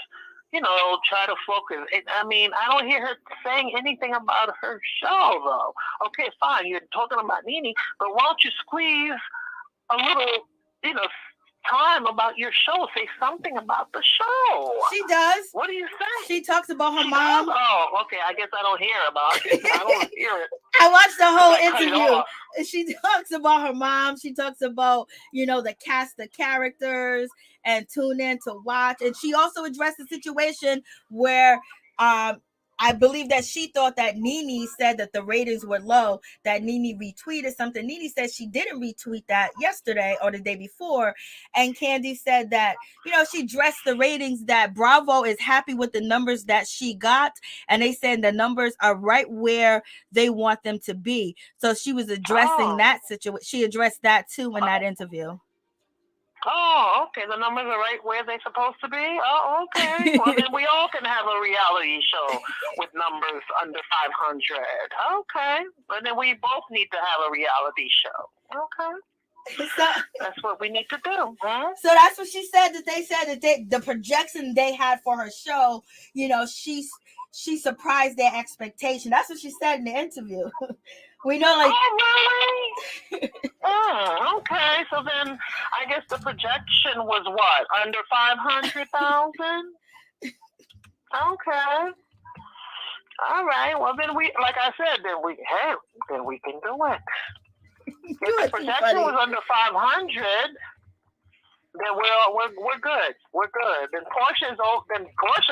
try to focus. I don't hear her saying anything about her show, though. Okay, fine, you're talking about NeNe, but why don't you squeeze a little, time about your show? Say something about the show. She does. What do you say? She talks about her mom. Does? Oh, okay. I guess I don't hear about it. I don't hear it. I watched the whole interview. She talks about her mom. She talks about, the cast of characters and tune in to watch. And she also addressed the situation where I believe that she thought that NeNe said that the ratings were low, that NeNe retweeted something. NeNe said she didn't retweet that yesterday or the day before. And Kandi said that, she addressed the ratings, that Bravo is happy with the numbers that she got. And they said the numbers are right where they want them to be. So she was addressing that situation. She addressed that too in that interview. Oh, okay. The numbers are right where they're supposed to be? Oh, okay. Well, then we all can have a reality show with numbers under 500. Okay. But then we both need to have a reality show. Okay. So, that's what we need to do. Huh? So that's what she said, that they said that the projection they had for her show, she surprised their expectation. That's what she said in the interview. We know, like. Oh, really? Oh, okay. So then, I guess the projection was what, under 500,000? Okay. All right. Well, then like I said, then we can do it. If the projection was under 500, then we're good. We're good. Then Porsha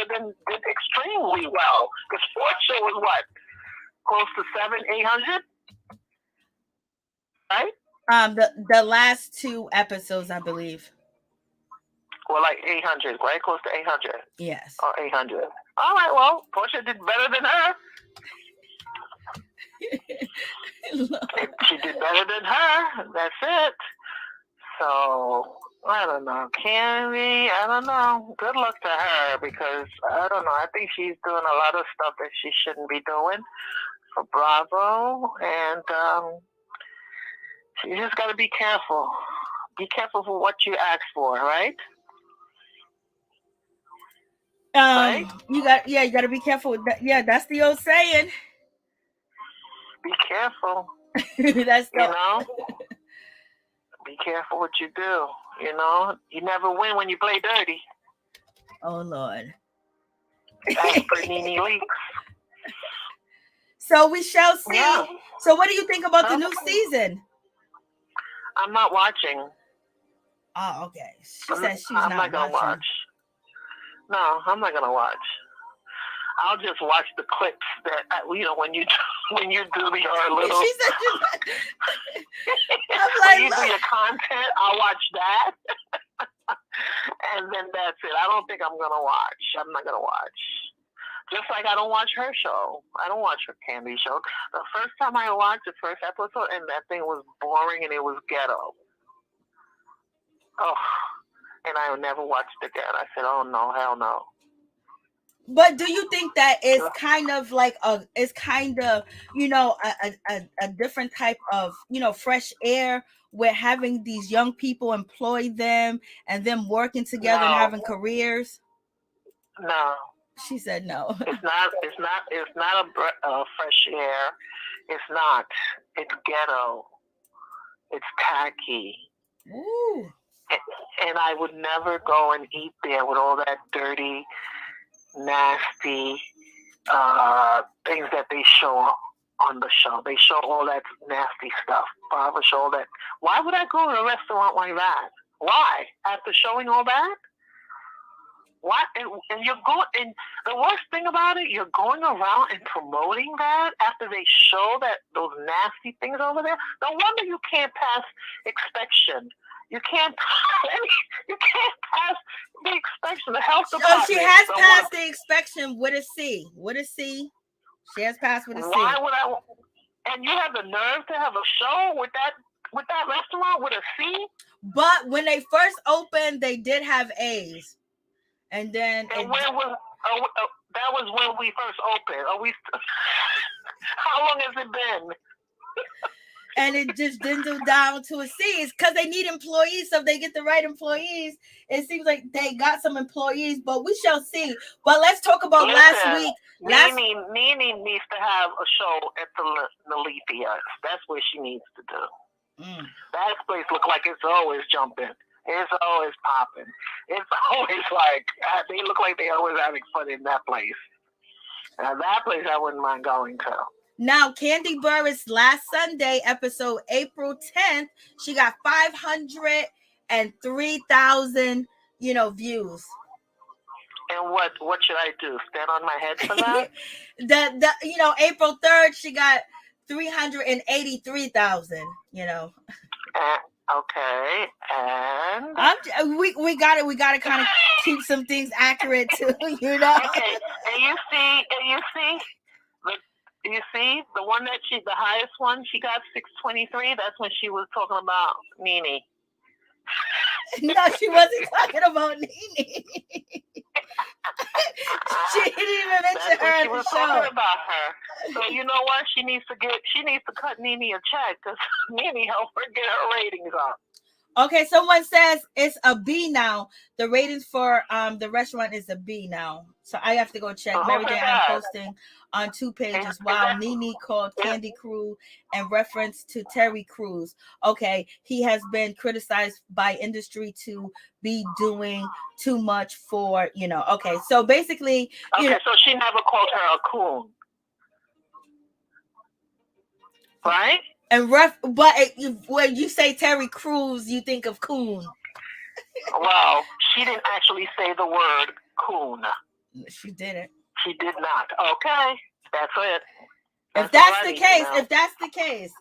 did extremely well, because Porsha was what, close to 700-800. Right? The last 2 episodes, I believe. Well, like 800, right? Close to 800. Yes. Or 800. All right. Well, Porsha did better than her. She did better than her. That's it. So I don't know, Kandi. I don't know. Good luck to her, because I don't know. I think she's doing a lot of stuff that she shouldn't be doing for Bravo, and you just got to be careful. Be careful for what you ask for, right? Right? You got to be careful with that. Yeah, that's the old saying. Be careful. That's Be careful what you do. You never win when you play dirty. Oh Lord. That's for NeNe Leakes. So we shall see. Yeah. So what do you think about the new season? I'm not watching. Oh, okay. She said she's I'm not gonna watching. watch. No, I'm not gonna watch. I'll just watch the clips that when you do your little. She said I'm when you do your content, I'll watch that, and then that's it. I don't think I'm gonna watch. I'm not gonna watch. Just like I don't watch her show. I don't watch her Kandi show. The first time I watched the first episode, and that thing was boring and it was ghetto. Oh, and I never watched it again. I said, "Oh no, hell no." But do you think that is kind of like a different type of fresh air where having these young people employ them and them working together and having careers? No. She said no. It's not a fresh air. It's not. It's ghetto. It's tacky. Ooh. And I would never go and eat there with all that dirty, nasty things that they show on the show. They show all that nasty stuff. Barber show all that. Why would I go to a restaurant like that? Why? After showing all that? What? And you're going, and the worst thing about it, you're going around and promoting that after they show that those nasty things over there. No wonder you can't pass inspection. You can't pass the inspection. The health department. So she has passed the inspection with a C. With a C. She has passed with a C. Why would I? And you have the nerve to have a show with that restaurant with a C? But when they first opened, they did have A's. And then that was when we first opened. How long has it been? And it just dwindled down to a C. It's because they need employees. So if they get the right employees, it seems like they got some employees, but we shall see. But let's talk about last week. NeNe needs to have a show at the Nalethia. That's what she needs to do. That place look like it's always jumping. It's always popping. It's always like, they look like they always having fun in that place. Now, that place I wouldn't mind going to. Now, Kandi Burruss last Sunday, episode April 10th, she got 503,000, views. And what should I do? Stand on my head for that? April 3rd, she got 383,000, Okay, and we got to kind of keep some things accurate too, Okay, and you see the one that the highest one, she got 623. That's when she was talking about NeNe. No, she wasn't talking about NeNe. She didn't even mention her in the show. Talking about her. So you know what? She needs to cut NeNe a check because NeNe helped her get her ratings up. Okay, someone says it's a B now. The ratings for the restaurant is a B now. So I have to go check. Maryjanetv, I'm posting on 2 pages. Wow, NeNe called Kandi Crew and reference to Terry Crews. Okay, he has been criticized by industry to be doing too much for, Okay, so basically... so she never called her a coon. Right? And when you say Terry Crews, you think of coon. Well, she didn't actually say the word coon. She didn't. She did not. Okay, that's it. If that's the case,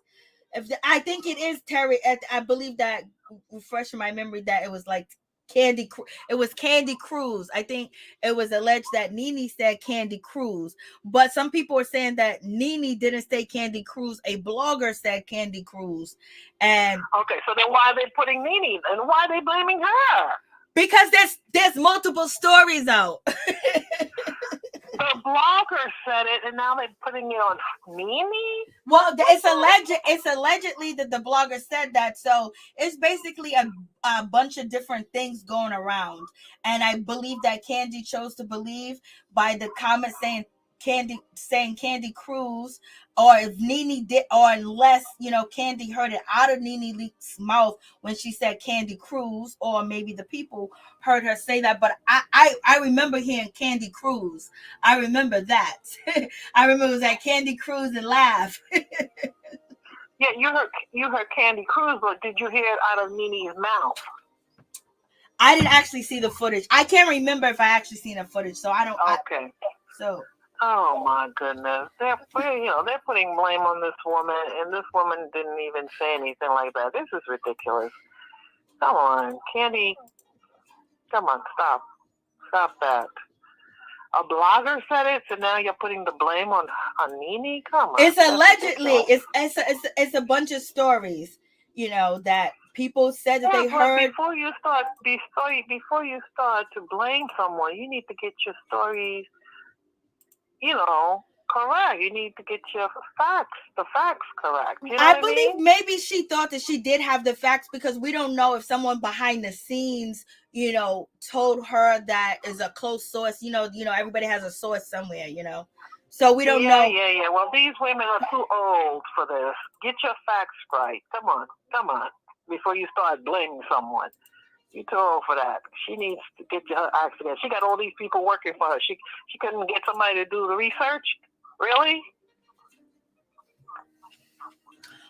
I think it is Terry. I believe that, refreshing my memory, that it was like Kandi. It was Kandi Crews. I think it was alleged that NeNe said Kandi Crews, but some people are saying that NeNe didn't say Kandi Crews. A blogger said Kandi Crews, and okay, so then why are they putting NeNe and why are they blaming her? Because there's multiple stories out. The blogger said it, and now they're putting it on NeNe? Well, it's allegedly that the blogger said that. So it's basically a bunch of different things going around. And I believe that Kandi chose to believe by the comment saying Kandi saying Kandi Cruz, or if NeNe did, or unless Kandi heard it out of NeNe Leakes' mouth when she said Kandi Cruz, or maybe the people heard her say that. But I remember hearing Kandi Cruz. I remember that. I remember it was like Kandi Cruz and laugh. Yeah, you heard Kandi Cruz, but did you hear it out of NeNe's mouth? I didn't actually see the footage. I can't remember if I actually seen the footage, so I don't. Okay. So. Oh my goodness! They're putting blame on this woman, and this woman didn't even say anything like that. This is ridiculous. Come on, Kandi. Come on, stop that. A blogger said it, so now you're putting the blame on NeNe. Come on. It's allegedly. It's a bunch of stories, that people said that they heard. Before you start to blame someone, you need to get your stories, correct. You need to get the facts correct. I believe maybe she thought that she did have the facts, because we don't know if someone behind the scenes, told her that is a close source. Everybody has a source somewhere, So we don't know. Yeah. Well, these women are too old for this. Get your facts right. Come on. Before you start blaming someone. You're too old for that. She needs to get her accident. She got all these people working for her. She couldn't get somebody to do the research? Really?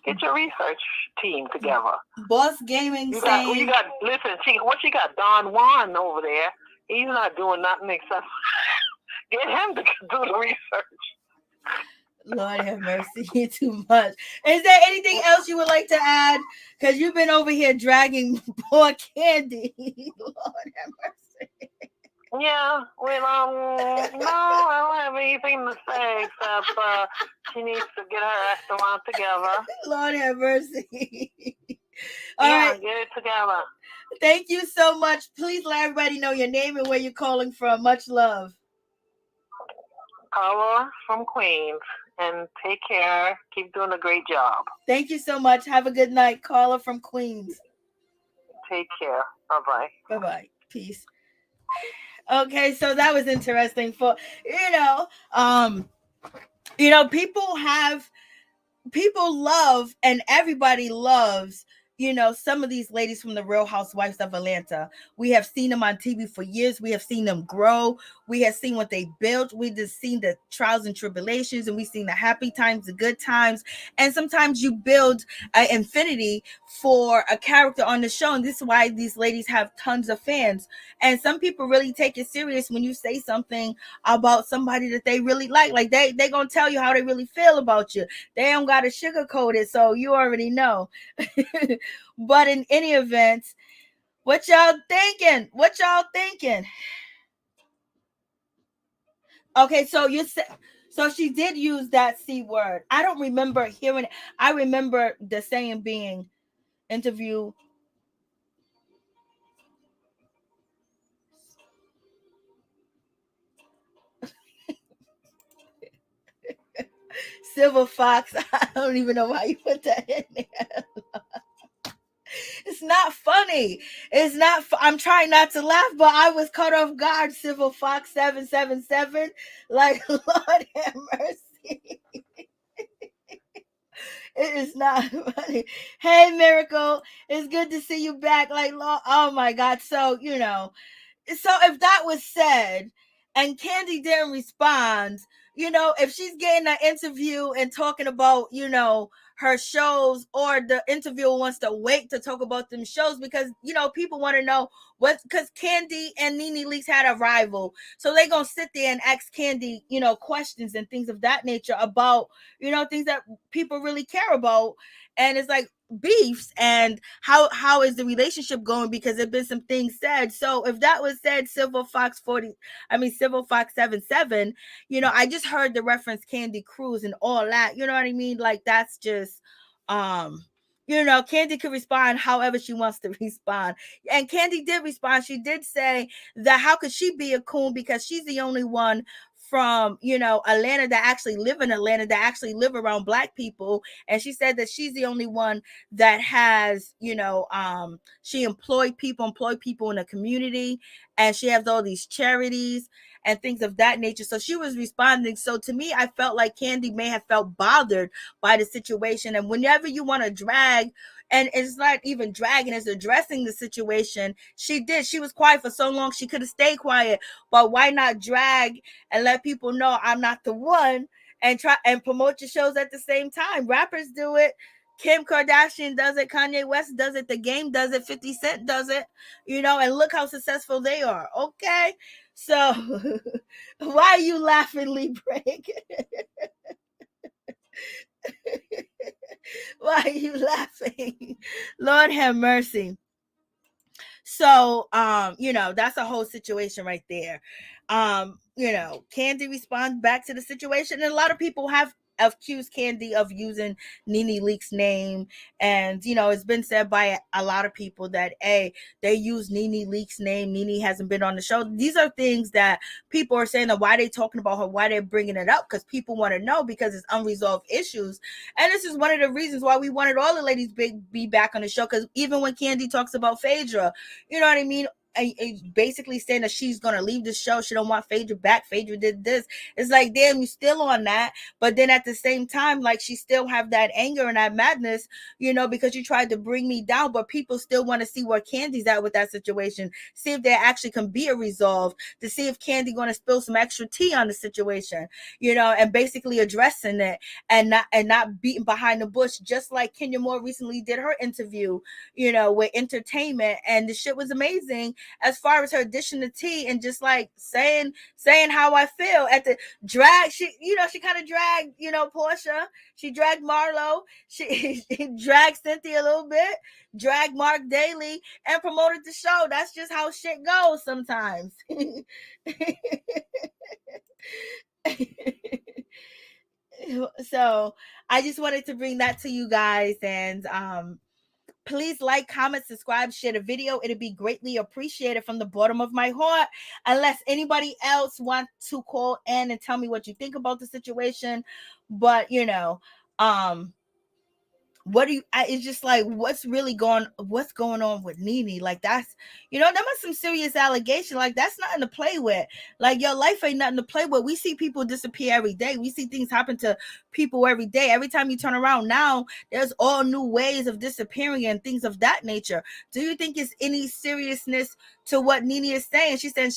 Get your research team together. Boss Gaming saying... She got Don Juan over there. He's not doing nothing except get him to do the research. Lord have mercy, too much. Is there anything else you would like to add? Because you've been over here dragging poor Kandi. Lord have mercy. Yeah, well, no, I don't have anything to say except she needs to get her restaurant together. Lord have mercy. All right, get it together. Thank you so much. Please let everybody know your name and where you're calling from. Much love. Carla from Queens. And take care. Keep doing a great job. Thank you so much. Have a good night. Carla from Queens. Take care. Bye-bye. Bye-bye. Peace. Okay, so that was interesting. People love, and everybody loves, some of these ladies from the Real Housewives of Atlanta. We have seen them on TV for years. We have seen them grow. We have seen what they built. We just seen the trials and tribulations, and we've seen the happy times, the good times. And sometimes you build an infinity for a character on the show. And this is why these ladies have tons of fans. And some people really take it serious when you say something about somebody that they really like. Like they gonna tell you how they really feel about you. They don't gotta sugarcoat it, so you already know. But in any event, what y'all thinking? Okay, so you said, so she did use that C word. I don't remember hearing it. I remember the saying being interview. Silver Fox. I don't even know why you put that in there. It's not funny. I'm trying not to laugh, but I was caught off guard. Silver Fox 777. Like, Lord have mercy. It is not funny. Hey, Miracle. It's good to see you back. Like, oh my God. So, if that was said and Kandi didn't respond, if she's getting an interview and talking about, her shows, or the interviewer wants to wait to talk about them shows because, people want to know because Kandi and NeNe Leakes had a rival. So they going to sit there and ask Kandi, questions and things of that nature about, things that people really care about. And it's like beefs and how is the relationship going, because there've been some things said. So if that was said, Silver Fox 77, I just heard the reference Kandi Cruz and all that, you know what I mean? Like, that's just, Kandi could respond however she wants to respond. And Kandi did respond. She did say that how could she be a coon because she's the only one from, Atlanta, that actually live in Atlanta, that actually live around Black people. And she said that she's the only one that has, she employ people in the community, and she has all these charities and things of that nature. So she was responding. So to me, I felt like Kandi may have felt bothered by the situation. And whenever you want to drag, and it's not even dragging, it's addressing the situation. She did. She was quiet for so long. She could have stayed quiet, but why not drag and let people know I'm not the one, and try and promote your shows at the same time? Rappers do it. Kim Kardashian does it. Kanye West does it. The Game does it. 50 Cent does it. And look how successful they are. Okay. So why are you laughing, Lee Break? Why are you laughing? Lord have mercy. So, that's a whole situation right there. Kandi responds back to the situation, and a lot of people have accused Kandi of using NeNe Leakes' name. And, it's been said by a lot of people that, hey, they use NeNe Leakes' name. NeNe hasn't been on the show. These are things that people are saying, that why they talking about her, why they're bringing it up, because people want to know, because it's unresolved issues. And this is one of the reasons why we wanted all the ladies be back on the show, because even when Kandi talks about Phaedra, you know what I mean? Basically saying that she's gonna leave the show, she don't want Phaedra back, Phaedra did this. It's like, damn, you still on that. But then at the same time, like, she still have that anger and that madness, because you tried to bring me down. But people still want to see where Kandi's at with that situation, see if there actually can be a resolve, to see if Kandi gonna spill some extra tea on the situation, and basically addressing it, and not beating behind the bush, just like Kenya Moore recently did her interview, with Entertainment, and the shit was amazing, as far as her dishing the tea and just like saying how I feel at the drag. She kind of dragged, Porsha. She dragged Marlo. She dragged Cynthia a little bit, dragged Mark Daly, and promoted the show. That's just how shit goes sometimes. So I just wanted to bring that to you guys. And please like, comment, subscribe, share the video. It'd be greatly appreciated from the bottom of my heart. Unless anybody else wants to call in and tell me what you think about the situation. But, what do you, it's just like, what's going on with NeNe? Like, that's, that was some serious allegation. Like, that's nothing to play with. Like, your life ain't nothing to play with. We see people disappear every day. We see things happen to people every day. Every time you turn around now, there's all new ways of disappearing and things of that nature. Do you think it's any seriousness to what NeNe is saying? She said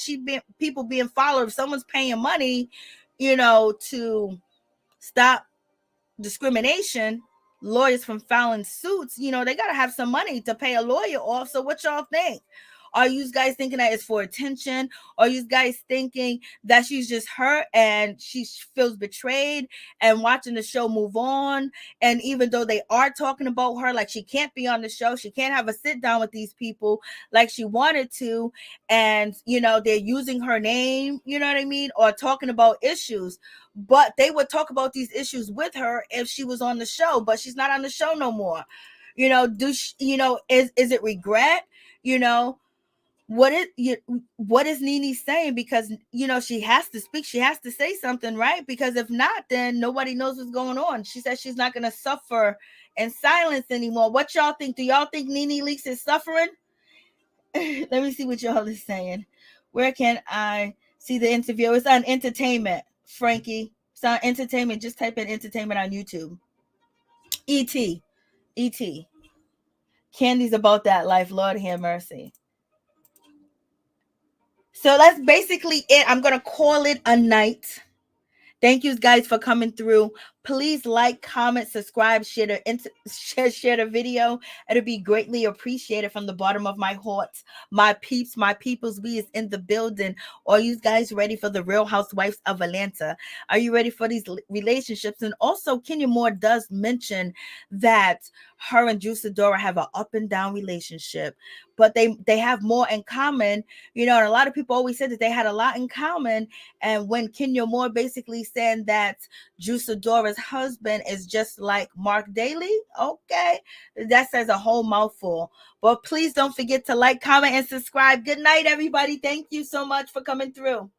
people being followed. If someone's paying money, to stop discrimination, lawyers from filing suits, they got to have some money to pay a lawyer off. So what y'all think? Are you guys thinking that it's for attention? Are you guys thinking that she's just hurt and she feels betrayed and watching the show move on? And even though they are talking about her, like, she can't be on the show, she can't have a sit down with these people like she wanted to, and they're using her name, you know what I mean, or talking about issues. But they would talk about these issues with her if she was on the show, but she's not on the show no more. Is it regret? What is NeNe saying? Because she has to speak, she has to say something, right? Because if not, then nobody knows what's going on. She says she's not going to suffer in silence anymore. What y'all think? Do y'all think NeNe Leakes is suffering? Let me see what y'all is saying. Where can I see the interview? It's on Entertainment, Frankie. It's on Entertainment. Just type in Entertainment on YouTube. E.T. Kandi's about that life. Lord have mercy. So that's basically it. I'm going to call it a night. Thank you guys for coming through. Please like, comment, subscribe, share the video. It'll be greatly appreciated from the bottom of my heart. My peeps, my peoples, we is in the building. Are you guys ready for the Real Housewives of Atlanta? Are you ready for these relationships? And also, Kenya Moore does mention that her and Sidora have an up and down relationship, but they have more in common. And a lot of people always said that they had a lot in common. And when Kenya Moore basically said that Sidora's husband is just like Mark Daly, okay, that says a whole mouthful. But please don't forget to like, comment, and subscribe. Good night, everybody. Thank you so much for coming through.